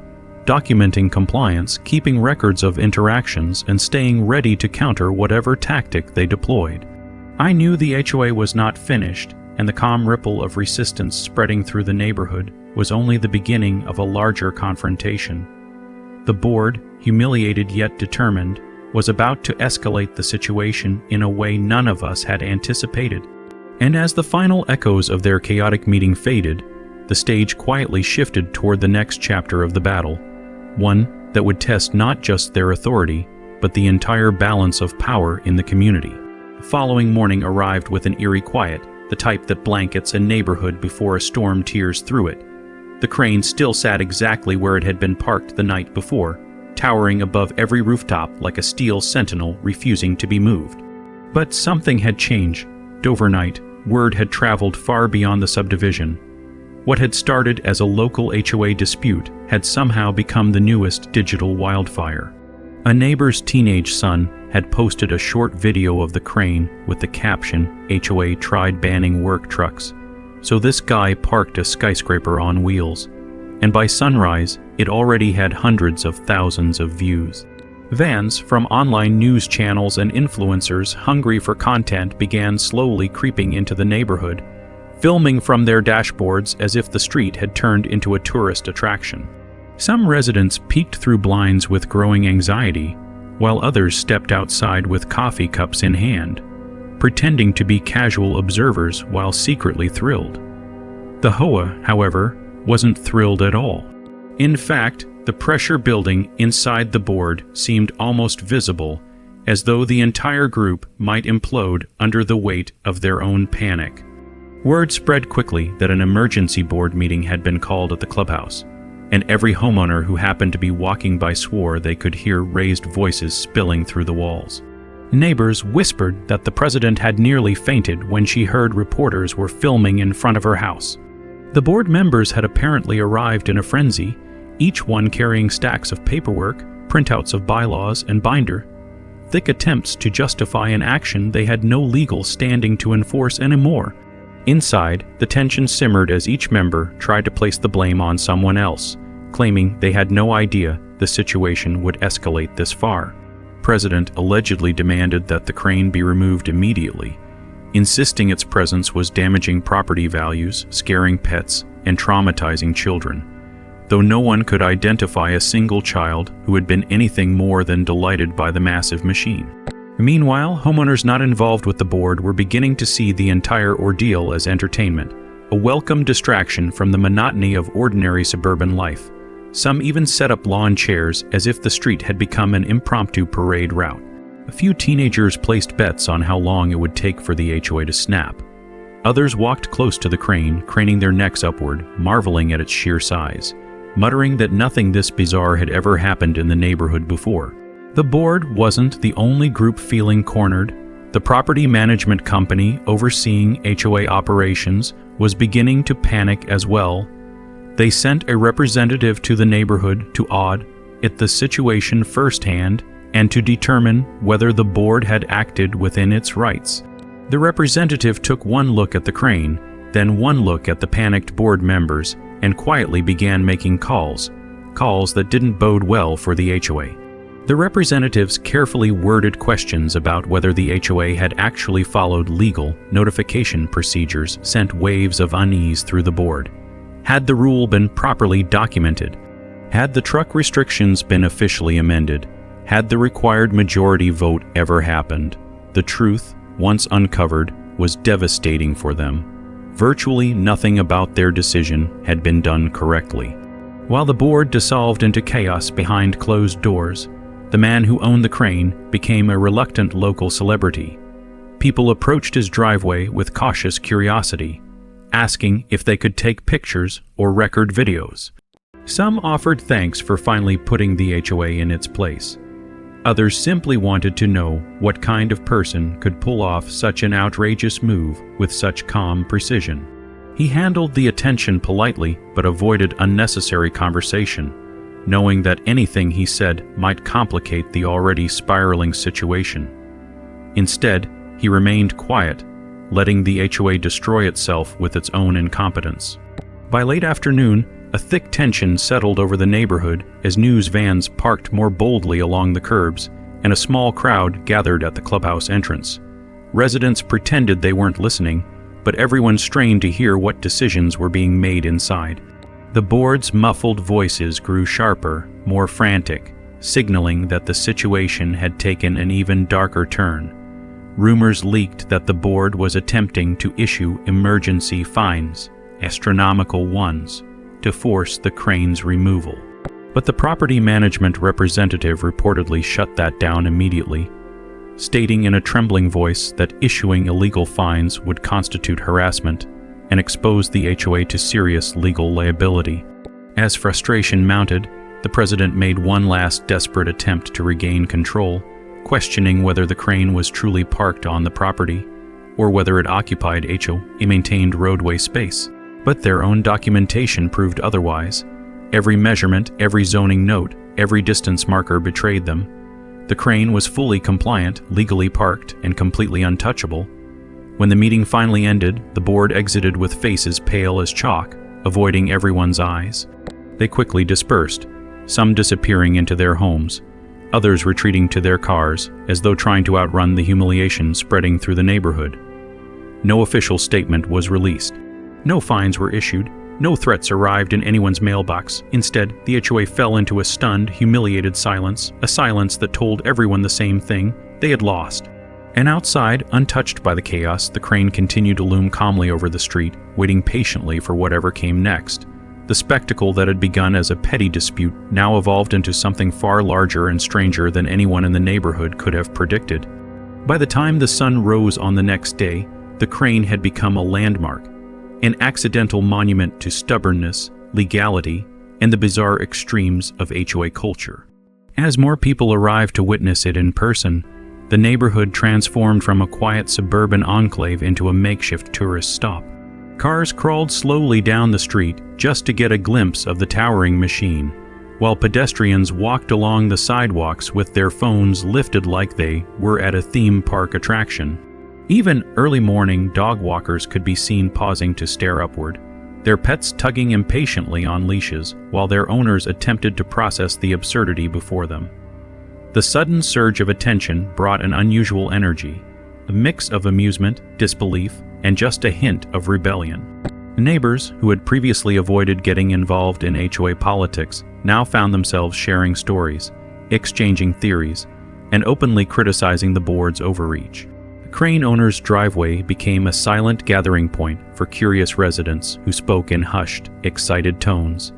documenting compliance, keeping records of interactions, and staying ready to counter whatever tactic they deployed. I knew the HOA was not finished, and the calm ripple of resistance spreading through the neighborhood was only the beginning of a larger confrontation. The board, humiliated yet determined, was about to escalate the situation in a way none of us had anticipated. And as the final echoes of their chaotic meeting faded, the stage quietly shifted toward the next chapter of the battle, one that would test not just their authority, but the entire balance of power in the community. The following morning arrived with an eerie quiet, the type that blankets a neighborhood before a storm tears through it. The crane still sat exactly where it had been parked the night before, towering above every rooftop like a steel sentinel refusing to be moved. But something had changed. Overnight, word had traveled far beyond the subdivision. What had started as a local HOA dispute had somehow become the newest digital wildfire. A neighbor's teenage son had posted a short video of the crane with the caption, "HOA tried banning work trucks, so this guy parked a skyscraper on wheels." And by sunrise, it already had hundreds of thousands of views. Vans from online news channels and influencers hungry for content began slowly creeping into the neighborhood, filming from their dashboards as if the street had turned into a tourist attraction. Some residents peeked through blinds with growing anxiety, while others stepped outside with coffee cups in hand, pretending to be casual observers while secretly thrilled. The HOA, however, wasn't thrilled at all. In fact, the pressure building inside the board seemed almost visible, as though the entire group might implode under the weight of their own panic. Word spread quickly that an emergency board meeting had been called at the clubhouse, and every homeowner who happened to be walking by swore they could hear raised voices spilling through the walls. Neighbors whispered that the president had nearly fainted when she heard reporters were filming in front of her house. The board members had apparently arrived in a frenzy, each one carrying stacks of paperwork, printouts of bylaws, and binder, thick attempts to justify an action they had no legal standing to enforce anymore. Inside, the tension simmered as each member tried to place the blame on someone else, claiming they had no idea the situation would escalate this far. The president allegedly demanded that the crane be removed immediately, insisting its presence was damaging property values, scaring pets, and traumatizing children, though no one could identify a single child who had been anything more than delighted by the massive machine. Meanwhile, homeowners not involved with the board were beginning to see the entire ordeal as entertainment, a welcome distraction from the monotony of ordinary suburban life. Some even set up lawn chairs as if the street had become an impromptu parade route. A few teenagers placed bets on how long it would take for the HOA to snap. Others walked close to the crane, craning their necks upward, marveling at its sheer size, muttering that nothing this bizarre had ever happened in the neighborhood before. The board wasn't the only group feeling cornered. The property management company overseeing HOA operations was beginning to panic as well. They sent a representative to the neighborhood to audit the situation firsthand and to determine whether the board had acted within its rights. The representative took one look at the crane, then one look at the panicked board members, and quietly began making calls that didn't bode well for the HOA. The representatives carefully worded questions about whether the HOA had actually followed legal notification procedures sent waves of unease through the board. Had the rule been properly documented? Had the truck restrictions been officially amended? Had the required majority vote ever happened? The truth, once uncovered, was devastating for them. Virtually nothing about their decision had been done correctly. While the board dissolved into chaos behind closed doors, the man who owned the crane became a reluctant local celebrity. People approached his driveway with cautious curiosity, asking if they could take pictures or record videos. Some offered thanks for finally putting the HOA in its place. Others simply wanted to know what kind of person could pull off such an outrageous move with such calm precision. He handled the attention politely but avoided unnecessary conversation, knowing that anything he said might complicate the already spiraling situation. Instead, he remained quiet, letting the HOA destroy itself with its own incompetence. By late afternoon, a thick tension settled over the neighborhood as news vans parked more boldly along the curbs, and a small crowd gathered at the clubhouse entrance. Residents pretended they weren't listening, but everyone strained to hear what decisions were being made inside. The board's muffled voices grew sharper, more frantic, signaling that the situation had taken an even darker turn. Rumors leaked that the board was attempting to issue emergency fines, astronomical ones, to force the crane's removal. But the property management representative reportedly shut that down immediately, stating in a trembling voice that issuing illegal fines would constitute harassment and expose the HOA to serious legal liability. As frustration mounted, the president made one last desperate attempt to regain control, questioning whether the crane was truly parked on the property or whether it occupied HOA-maintained roadway space. But their own documentation proved otherwise. Every measurement, every zoning note, every distance marker betrayed them. The crane was fully compliant, legally parked, and completely untouchable. When the meeting finally ended, the board exited with faces pale as chalk, avoiding everyone's eyes. They quickly dispersed, some disappearing into their homes, others retreating to their cars, as though trying to outrun the humiliation spreading through the neighborhood. No official statement was released. No fines were issued. No threats arrived in anyone's mailbox. Instead, the HOA fell into a stunned, humiliated silence, a silence that told everyone the same thing: they had lost. And outside, untouched by the chaos, the crane continued to loom calmly over the street, waiting patiently for whatever came next. The spectacle that had begun as a petty dispute now evolved into something far larger and stranger than anyone in the neighborhood could have predicted. By the time the sun rose on the next day, the crane had become a landmark, an accidental monument to stubbornness, legality, and the bizarre extremes of HOA culture. As more people arrived to witness it in person, the neighborhood transformed from a quiet suburban enclave into a makeshift tourist stop. Cars crawled slowly down the street just to get a glimpse of the towering machine, while pedestrians walked along the sidewalks with their phones lifted like they were at a theme park attraction. Even early morning dog walkers could be seen pausing to stare upward, their pets tugging impatiently on leashes while their owners attempted to process the absurdity before them. The sudden surge of attention brought an unusual energy, a mix of amusement, disbelief, and just a hint of rebellion. Neighbors who had previously avoided getting involved in HOA politics now found themselves sharing stories, exchanging theories, and openly criticizing the board's overreach. Crane owner's driveway became a silent gathering point for curious residents who spoke in hushed, excited tones,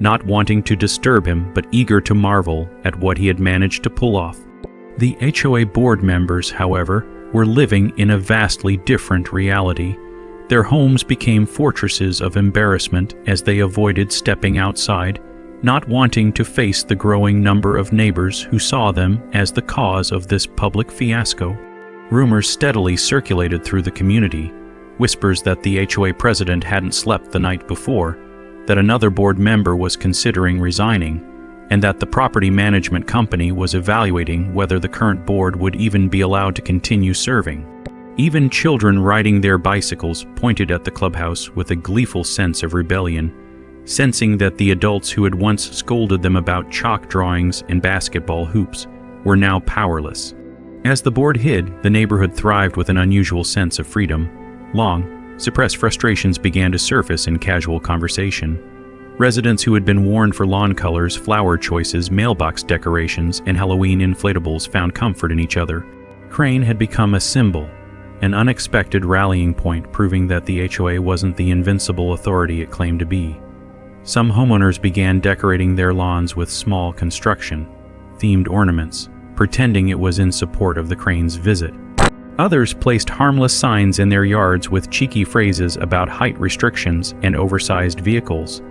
not wanting to disturb him but eager to marvel at what he had managed to pull off. The HOA board members, however, were living in a vastly different reality. Their homes became fortresses of embarrassment as they avoided stepping outside, not wanting to face the growing number of neighbors who saw them as the cause of this public fiasco. Rumors steadily circulated through the community, whispers that the HOA president hadn't slept the night before, that another board member was considering resigning, and that the property management company was evaluating whether the current board would even be allowed to continue serving. Even children riding their bicycles pointed at the clubhouse with a gleeful sense of rebellion, sensing that the adults who had once scolded them about chalk drawings and basketball hoops were now powerless. As the board hid, the neighborhood thrived with an unusual sense of freedom. Long, suppressed frustrations began to surface in casual conversation. Residents who had been warned for lawn colors, flower choices, mailbox decorations, and Halloween inflatables found comfort in each other. Crane had become a symbol, an unexpected rallying point, proving that the HOA wasn't the invincible authority it claimed to be. Some homeowners began decorating their lawns with small construction-themed ornaments, pretending it was in support of the Crane's visit. Others placed harmless signs in their yards with cheeky phrases about height restrictions and oversized vehicles.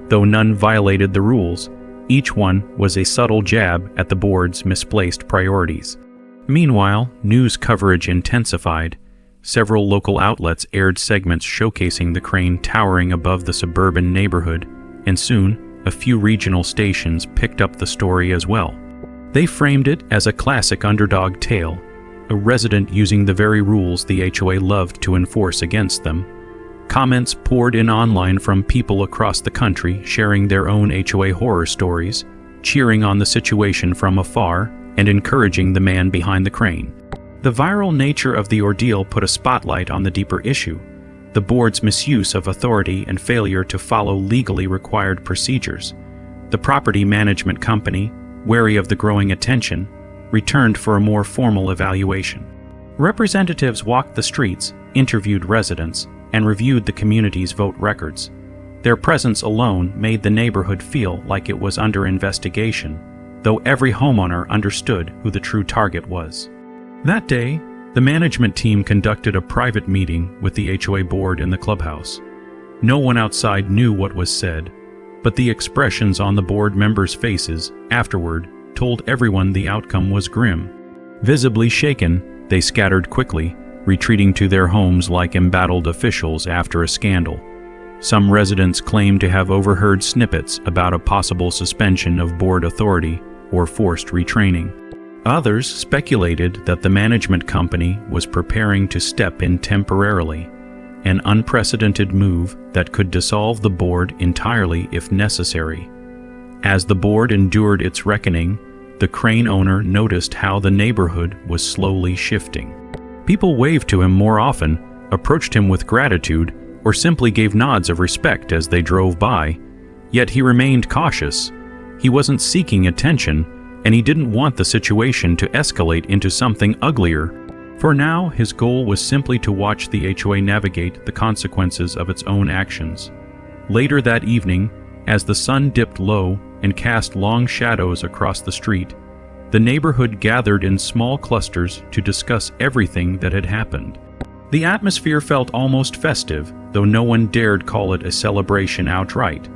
Though none violated the rules, each one was a subtle jab at the board's misplaced priorities. Meanwhile, news coverage intensified. Several local outlets aired segments showcasing the Crane towering above the suburban neighborhood, and soon, a few regional stations picked up the story as well. They framed it as a classic underdog tale, a resident using the very rules the HOA loved to enforce against them. Comments poured in online from people across the country sharing their own HOA horror stories, cheering on the situation from afar, and encouraging the man behind the Crane. The viral nature of the ordeal put a spotlight on the deeper issue, the board's misuse of authority and failure to follow legally required procedures. The property management company, wary of the growing attention, returned for a more formal evaluation. Representatives walked the streets, interviewed residents, and reviewed the community's vote records. Their presence alone made the neighborhood feel like it was under investigation, though every homeowner understood who the true target was. That day, the management team conducted a private meeting with the HOA board in the clubhouse. No one outside knew what was said, but the expressions on the board members' faces afterward told everyone the outcome was grim. Visibly shaken, they scattered quickly, retreating to their homes like embattled officials after a scandal. Some residents claimed to have overheard snippets about a possible suspension of board authority or forced retraining. Others speculated that the management company was preparing to step in temporarily, an unprecedented move that could dissolve the board entirely if necessary. As the board endured its reckoning, the Crane owner noticed how the neighborhood was slowly shifting. People waved to him more often, approached him with gratitude, or simply gave nods of respect as they drove by. Yet he remained cautious. He wasn't seeking attention, and he didn't want the situation to escalate into something uglier. For now, his goal was simply to watch the HOA navigate the consequences of its own actions. Later that evening, as the sun dipped low and cast long shadows across the street, the neighborhood gathered in small clusters to discuss everything that had happened. The atmosphere felt almost festive, though no one dared call it a celebration outright.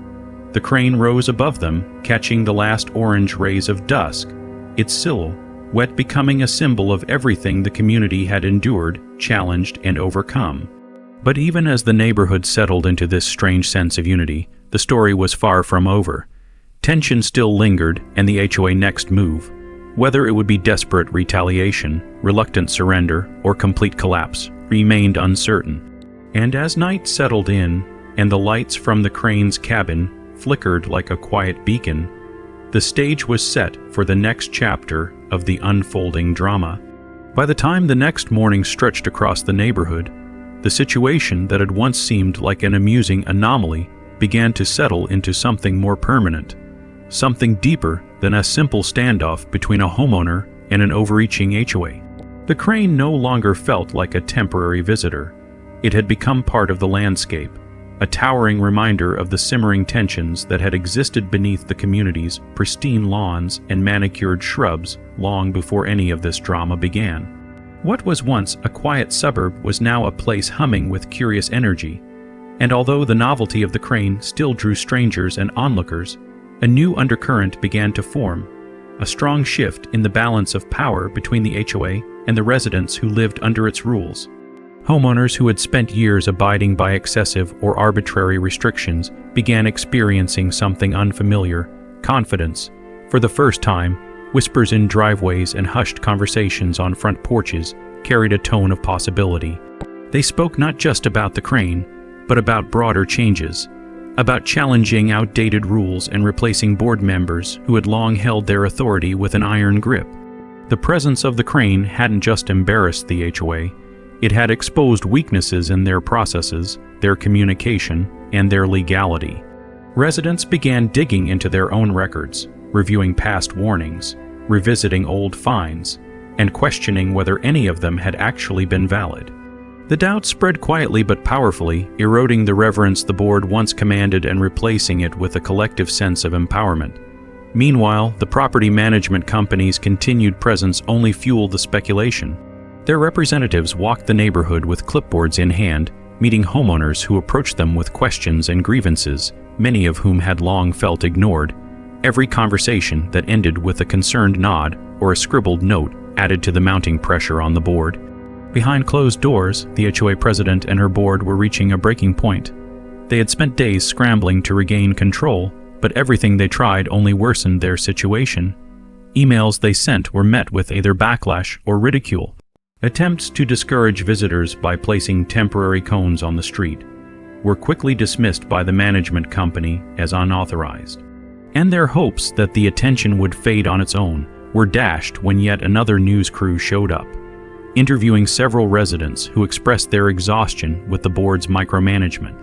The Crane rose above them, catching the last orange rays of dusk, its silhouette becoming a symbol of everything the community had endured, challenged, and overcome. But even as the neighborhood settled into this strange sense of unity, the story was far from over. Tension still lingered, and the HOA next move, whether it would be desperate retaliation, reluctant surrender, or complete collapse, remained uncertain. And as night settled in, and the lights from the Crane's cabin flickered like a quiet beacon, the stage was set for the next chapter of the unfolding drama. By the time the next morning stretched across the neighborhood, the situation that had once seemed like an amusing anomaly began to settle into something more permanent, something deeper than a simple standoff between a homeowner and an overreaching HOA. The crane no longer felt like a temporary visitor. It had become part of the landscape, a towering reminder of the simmering tensions that had existed beneath the community's pristine lawns and manicured shrubs long before any of this drama began. What was once a quiet suburb was now a place humming with curious energy, and although the novelty of the crane still drew strangers and onlookers, a new undercurrent began to form, a strong shift in the balance of power between the HOA and the residents who lived under its rules. Homeowners who had spent years abiding by excessive or arbitrary restrictions began experiencing something unfamiliar: confidence. For the first time, whispers in driveways and hushed conversations on front porches carried a tone of possibility. They spoke not just about the crane, but about broader changes, about challenging outdated rules and replacing board members who had long held their authority with an iron grip. The presence of the crane hadn't just embarrassed the HOA, it had exposed weaknesses in their processes, their communication, and their legality. Residents began digging into their own records, reviewing past warnings, revisiting old fines, and questioning whether any of them had actually been valid. The doubt spread quietly but powerfully, eroding the reverence the board once commanded and replacing it with a collective sense of empowerment. Meanwhile, the property management company's continued presence only fueled the speculation. Their representatives walked the neighborhood with clipboards in hand, meeting homeowners who approached them with questions and grievances, many of whom had long felt ignored. Every conversation that ended with a concerned nod or a scribbled note added to the mounting pressure on the board. Behind closed doors, the HOA president and her board were reaching a breaking point. They had spent days scrambling to regain control, but everything they tried only worsened their situation. Emails they sent were met with either backlash or ridicule. Attempts to discourage visitors by placing temporary cones on the street were quickly dismissed by the management company as unauthorized, and their hopes that the attention would fade on its own were dashed when yet another news crew showed up, interviewing several residents who expressed their exhaustion with the board's micromanagement.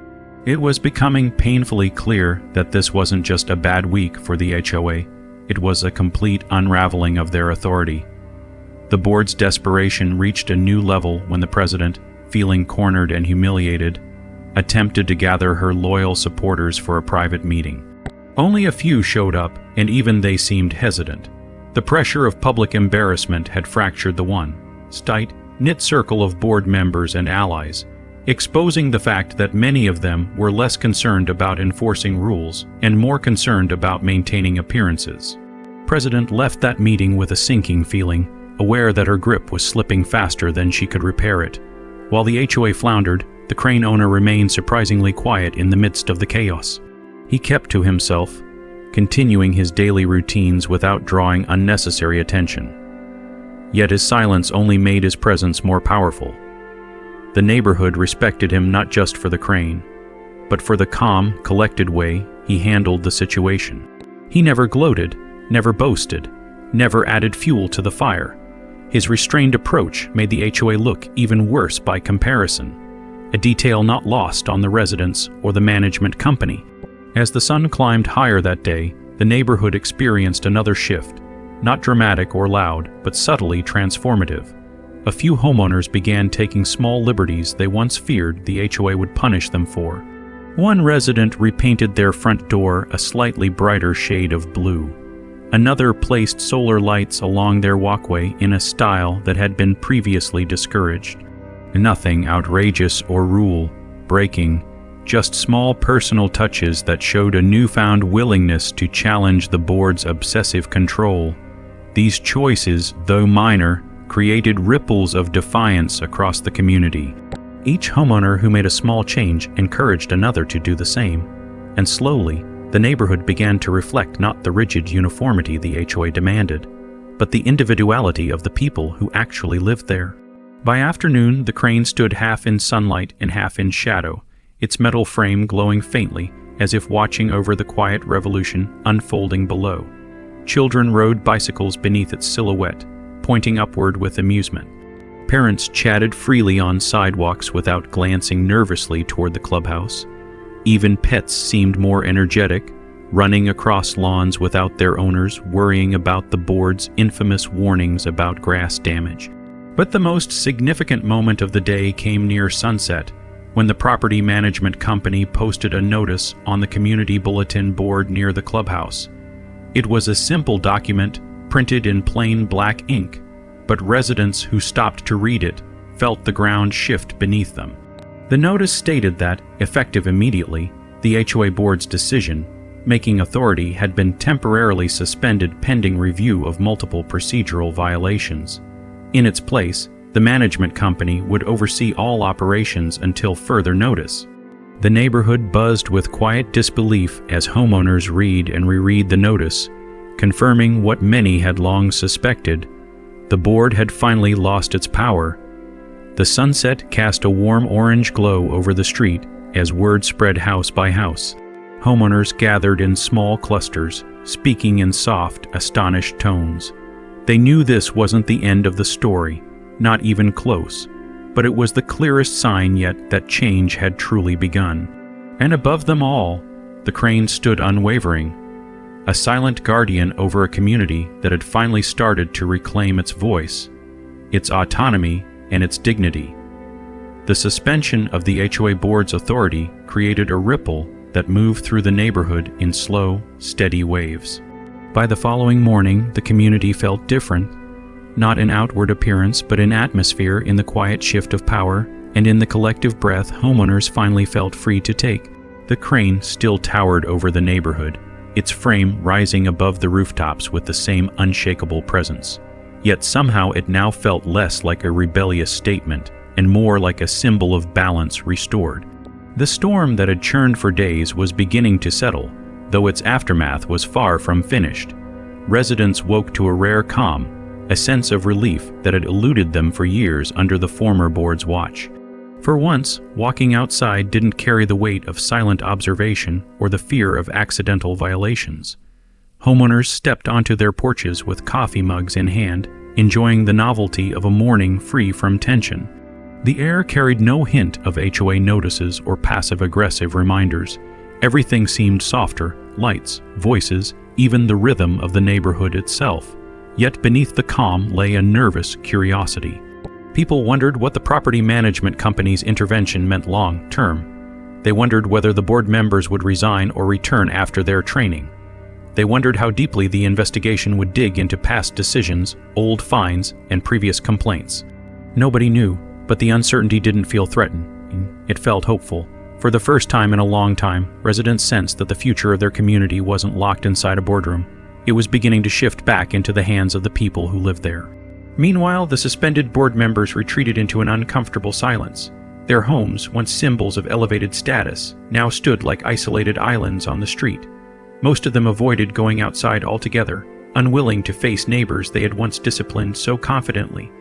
It was becoming painfully clear that this wasn't just a bad week for the HOA, it was a complete unraveling of their authority. The board's desperation reached a new level when the president, feeling cornered and humiliated, attempted to gather her loyal supporters for a private meeting. Only a few showed up, and even they seemed hesitant. The pressure of public embarrassment had fractured the tight-knit circle of board members and allies, exposing the fact that many of them were less concerned about enforcing rules and more concerned about maintaining appearances. The president left that meeting with a sinking feeling, aware that her grip was slipping faster than she could repair it. While the HOA floundered, the crane owner remained surprisingly quiet in the midst of the chaos. He kept to himself, continuing his daily routines without drawing unnecessary attention. Yet his silence only made his presence more powerful. The neighborhood respected him not just for the crane, but for the calm, collected way he handled the situation. He never gloated, never boasted, never added fuel to the fire. His restrained approach made the HOA look even worse by comparison, a detail not lost on the residents or the management company. As the sun climbed higher that day, the neighborhood experienced another shift, not dramatic or loud, but subtly transformative. A few homeowners began taking small liberties they once feared the HOA would punish them for. One resident repainted their front door a slightly brighter shade of blue. Another placed solar lights along their walkway in a style that had been previously discouraged. Nothing outrageous or rule-breaking, just small personal touches that showed a newfound willingness to challenge the board's obsessive control. These choices, though minor, created ripples of defiance across the community. Each homeowner who made a small change encouraged another to do the same, and slowly, the neighborhood began to reflect not the rigid uniformity the HOA demanded, but the individuality of the people who actually lived there. By afternoon, the crane stood half in sunlight and half in shadow, its metal frame glowing faintly as if watching over the quiet revolution unfolding below. Children rode bicycles beneath its silhouette, pointing upward with amusement. Parents chatted freely on sidewalks without glancing nervously toward the clubhouse. Even pets seemed more energetic, running across lawns without their owners worrying about the board's infamous warnings about grass damage. But the most significant moment of the day came near sunset, when the property management company posted a notice on the community bulletin board near the clubhouse. It was a simple document printed in plain black ink, but residents who stopped to read it felt the ground shift beneath them. The notice stated that, effective immediately, the HOA board's decision-making authority had been temporarily suspended pending review of multiple procedural violations. In its place, the management company would oversee all operations until further notice. The neighborhood buzzed with quiet disbelief as homeowners read and reread the notice, confirming what many had long suspected. The board had finally lost its power. The sunset cast a warm orange glow over the street as word spread house by house. Homeowners gathered in small clusters, speaking in soft, astonished tones. They knew this wasn't the end of the story, not even close, but it was the clearest sign yet that change had truly begun. And above them all, the crane stood unwavering, a silent guardian over a community that had finally started to reclaim its voice, its autonomy, and its dignity. The suspension of the HOA board's authority created a ripple that moved through the neighborhood in slow, steady waves. By the following morning, the community felt different, not in outward appearance but in atmosphere, in the quiet shift of power, and in the collective breath homeowners finally felt free to take. The crane still towered over the neighborhood, its frame rising above the rooftops with the same unshakable presence. Yet somehow it now felt less like a rebellious statement and more like a symbol of balance restored. The storm that had churned for days was beginning to settle, though its aftermath was far from finished. Residents woke to a rare calm, a sense of relief that had eluded them for years under the former board's watch. For once, walking outside didn't carry the weight of silent observation or the fear of accidental violations. Homeowners stepped onto their porches with coffee mugs in hand, enjoying the novelty of a morning free from tension. The air carried no hint of HOA notices or passive-aggressive reminders. Everything seemed softer, lights, voices, even the rhythm of the neighborhood itself. Yet beneath the calm lay a nervous curiosity. People wondered what the property management company's intervention meant long-term. They wondered whether the board members would resign or return after their training. They wondered how deeply the investigation would dig into past decisions, old fines, and previous complaints. Nobody knew, but the uncertainty didn't feel threatening. It felt hopeful. For the first time in a long time, residents sensed that the future of their community wasn't locked inside a boardroom. It was beginning to shift back into the hands of the people who lived there. Meanwhile, the suspended board members retreated into an uncomfortable silence. Their homes, once symbols of elevated status, now stood like isolated islands on the street. Most of them avoided going outside altogether, unwilling to face neighbors they had once disciplined so confidently.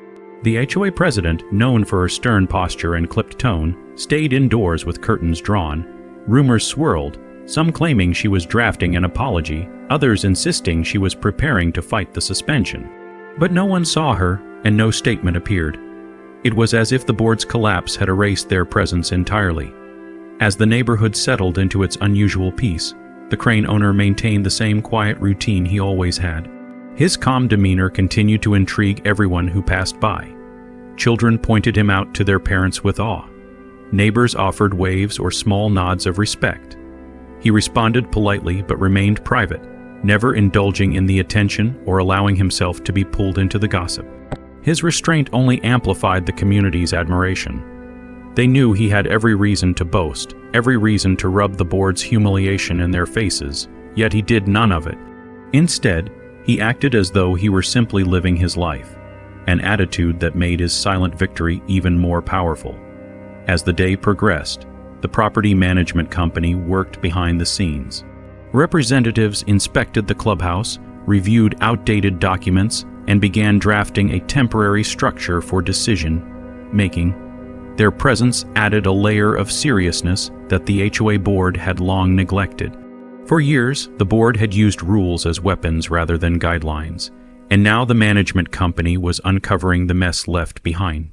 The HOA president, known for her stern posture and clipped tone, stayed indoors with curtains drawn. Rumors swirled, some claiming she was drafting an apology, others insisting she was preparing to fight the suspension. But no one saw her, and no statement appeared. It was as if the board's collapse had erased their presence entirely. As the neighborhood settled into its unusual peace, the crane owner maintained the same quiet routine he always had. His calm demeanor continued to intrigue everyone who passed by. Children pointed him out to their parents with awe. Neighbors offered waves or small nods of respect. He responded politely but remained private, never indulging in the attention or allowing himself to be pulled into the gossip. His restraint only amplified the community's admiration. They knew he had every reason to boast, every reason to rub the board's humiliation in their faces, yet he did none of it. Instead, he acted as though he were simply living his life, an attitude that made his silent victory even more powerful. As the day progressed, the property management company worked behind the scenes. Representatives inspected the clubhouse, reviewed outdated documents, and began drafting a temporary structure for decision-making. Their presence added a layer of seriousness that the HOA board had long neglected. For years, the board had used rules as weapons rather than guidelines, and now the management company was uncovering the mess left behind.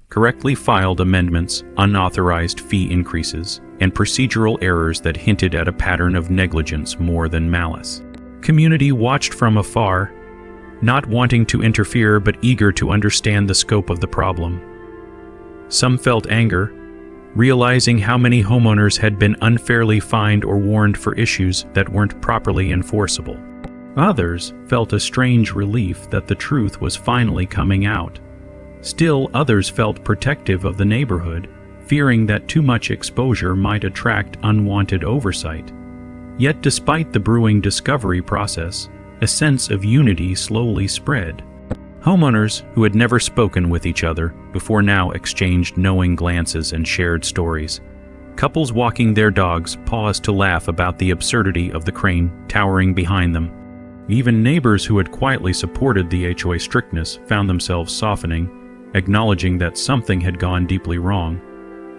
Correctly filed amendments, unauthorized fee increases, and procedural errors that hinted at a pattern of negligence more than malice. Community watched from afar, not wanting to interfere but eager to understand the scope of the problem. Some felt anger, realizing how many homeowners had been unfairly fined or warned for issues that weren't properly enforceable. Others felt a strange relief that the truth was finally coming out. Still, others felt protective of the neighborhood, fearing that too much exposure might attract unwanted oversight. Yet despite the brewing discovery process, a sense of unity slowly spread. Homeowners who had never spoken with each other before now exchanged knowing glances and shared stories. Couples walking their dogs paused to laugh about the absurdity of the crane towering behind them. Even neighbors who had quietly supported the HOA strictness found themselves softening, acknowledging that something had gone deeply wrong.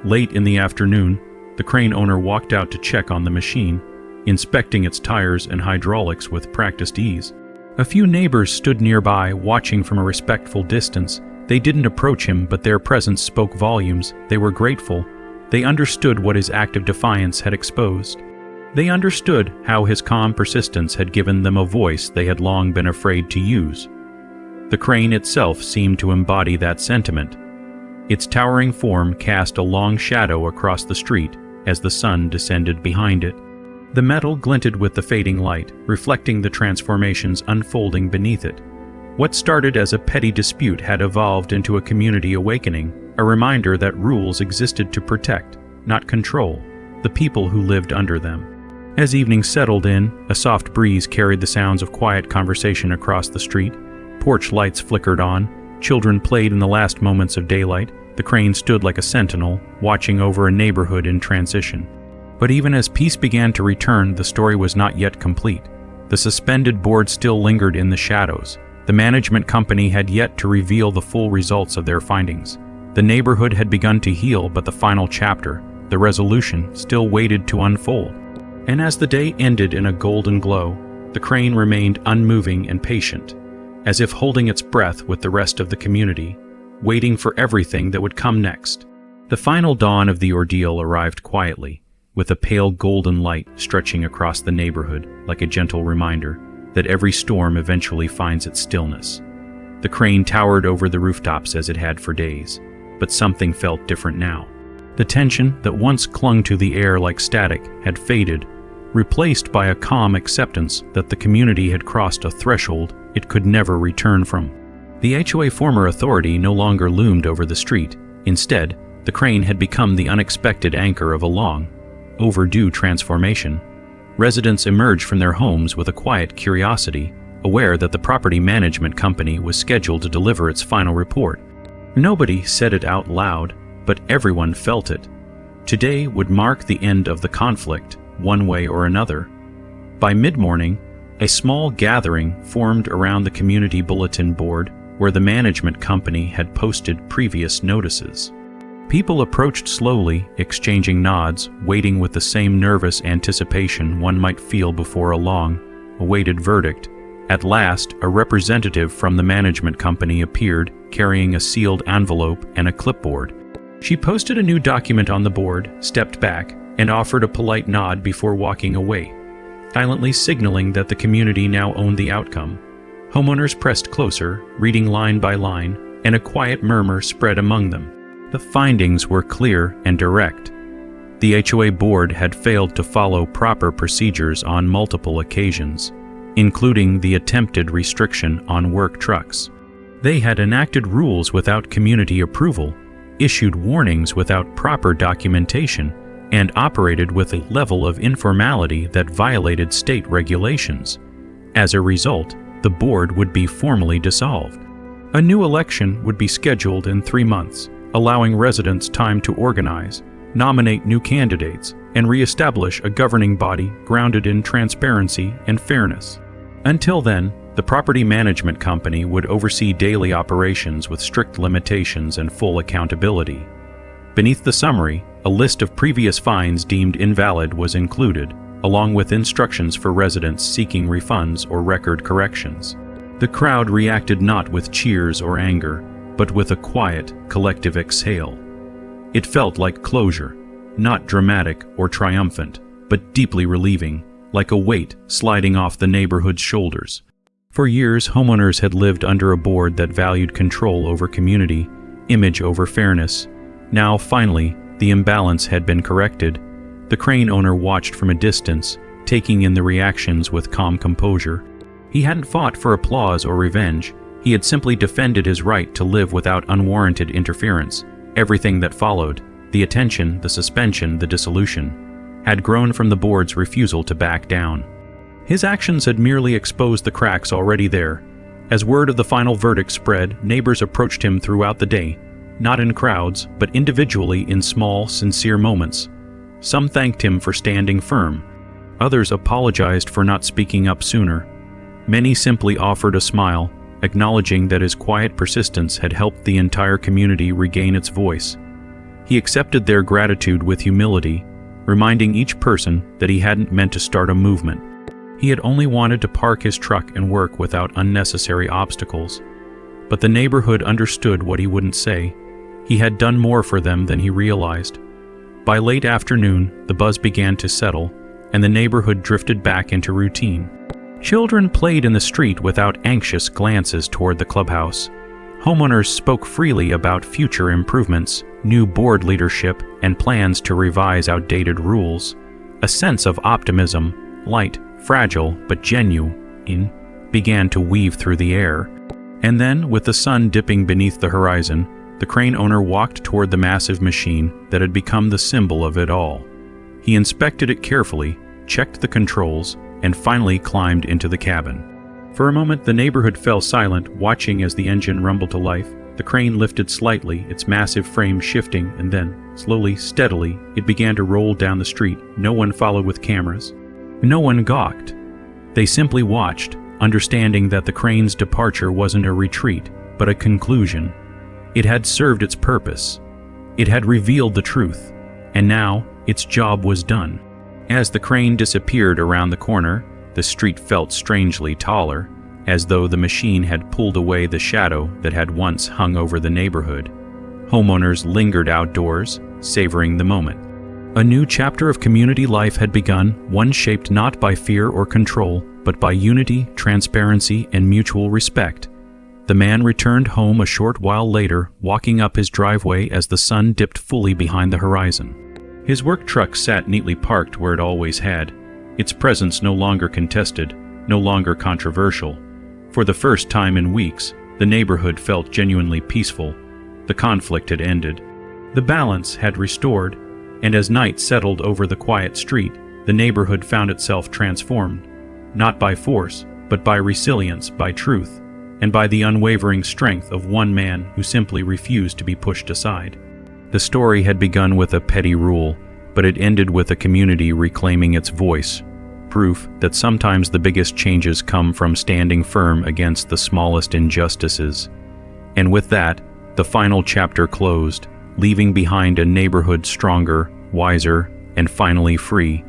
Late in the afternoon, the crane owner walked out to check on the machine, inspecting its tires and hydraulics with practiced ease. A few neighbors stood nearby, watching from a respectful distance. They didn't approach him, but their presence spoke volumes. They were grateful. They understood what his act of defiance had exposed. They understood how his calm persistence had given them a voice they had long been afraid to use. The crane itself seemed to embody that sentiment. Its towering form cast a long shadow across the street as the sun descended behind it. The metal glinted with the fading light, reflecting the transformations unfolding beneath it. What started as a petty dispute had evolved into a community awakening, a reminder that rules existed to protect, not control, the people who lived under them. As evening settled in, a soft breeze carried the sounds of quiet conversation across the street. Porch lights flickered on, children played in the last moments of daylight. The crane stood like a sentinel, watching over a neighborhood in transition. But even as peace began to return, the story was not yet complete. The suspended board still lingered in the shadows. The management company had yet to reveal the full results of their findings. The neighborhood had begun to heal, but the final chapter, the resolution, still waited to unfold. And as the day ended in a golden glow, the crane remained unmoving and patient, as if holding its breath with the rest of the community, waiting for everything that would come next. The final dawn of the ordeal arrived quietly, with a pale golden light stretching across the neighborhood like a gentle reminder that every storm eventually finds its stillness. The crane towered over the rooftops as it had for days, but something felt different now. The tension that once clung to the air like static had faded, replaced by a calm acceptance that the community had crossed a threshold it could never return from. The HOA former authority no longer loomed over the street. Instead, the crane had become the unexpected anchor of a long, overdue transformation. Residents emerged from their homes with a quiet curiosity, aware that the property management company was scheduled to deliver its final report. Nobody said it out loud, but everyone felt it. Today would mark the end of the conflict, one way or another. By mid-morning, a small gathering formed around the community bulletin board where the management company had posted previous notices. People approached slowly, exchanging nods, waiting with the same nervous anticipation one might feel before a long, awaited verdict. At last, a representative from the management company appeared, carrying a sealed envelope and a clipboard. She posted a new document on the board, stepped back, and offered a polite nod before walking away, silently signaling that the community now owned the outcome. Homeowners pressed closer, reading line by line, and a quiet murmur spread among them. The findings were clear and direct. The HOA board had failed to follow proper procedures on multiple occasions, including the attempted restriction on work trucks. They had enacted rules without community approval, issued warnings without proper documentation, and operated with a level of informality that violated state regulations. As a result, the board would be formally dissolved. A new election would be scheduled in 3 months, allowing residents time to organize, nominate new candidates, and reestablish a governing body grounded in transparency and fairness. Until then, the property management company would oversee daily operations with strict limitations and full accountability. Beneath the summary, a list of previous fines deemed invalid was included, along with instructions for residents seeking refunds or record corrections. The crowd reacted not with cheers or anger, but with a quiet, collective exhale. It felt like closure, not dramatic or triumphant, but deeply relieving, like a weight sliding off the neighborhood's shoulders. For years, homeowners had lived under a board that valued control over community, image over fairness. Now, finally, the imbalance had been corrected. The crane owner watched from a distance, taking in the reactions with calm composure. He hadn't fought for applause or revenge. He had simply defended his right to live without unwarranted interference. Everything that followed, the attention, the suspension, the dissolution, had grown from the board's refusal to back down. His actions had merely exposed the cracks already there. As word of the final verdict spread, neighbors approached him throughout the day, not in crowds, but individually in small, sincere moments. Some thanked him for standing firm. Others apologized for not speaking up sooner. Many simply offered a smile, acknowledging that his quiet persistence had helped the entire community regain its voice. He accepted their gratitude with humility, reminding each person that he hadn't meant to start a movement. He had only wanted to park his truck and work without unnecessary obstacles. But the neighborhood understood what he wouldn't say. He had done more for them than he realized. By late afternoon, the buzz began to settle, and the neighborhood drifted back into routine. Children played in the street without anxious glances toward the clubhouse. Homeowners spoke freely about future improvements, new board leadership, and plans to revise outdated rules. A sense of optimism, light, fragile but genuine, began to weave through the air. And then, with the sun dipping beneath the horizon, the crane owner walked toward the massive machine that had become the symbol of it all. He inspected it carefully, checked the controls, and finally climbed into the cabin. For a moment, the neighborhood fell silent, watching as the engine rumbled to life. The crane lifted slightly, its massive frame shifting, and then, slowly, steadily, it began to roll down the street. No one followed with cameras. No one gawked. They simply watched, understanding that the crane's departure wasn't a retreat, but a conclusion. It had served its purpose. It had revealed the truth, and now its job was done. As the crane disappeared around the corner, the street felt strangely taller, as though the machine had pulled away the shadow that had once hung over the neighborhood. Homeowners lingered outdoors, savoring the moment. A new chapter of community life had begun, one shaped not by fear or control, but by unity, transparency, and mutual respect. The man returned home a short while later, walking up his driveway as the sun dipped fully behind the horizon. His work truck sat neatly parked where it always had, its presence no longer contested, no longer controversial. For the first time in weeks, the neighborhood felt genuinely peaceful. The conflict had ended. The balance had restored, and as night settled over the quiet street, the neighborhood found itself transformed, not by force, but by resilience, by truth, and by the unwavering strength of one man who simply refused to be pushed aside. The story had begun with a petty rule, but it ended with a community reclaiming its voice, proof that sometimes the biggest changes come from standing firm against the smallest injustices. And with that, the final chapter closed, leaving behind a neighborhood stronger, wiser, and finally free.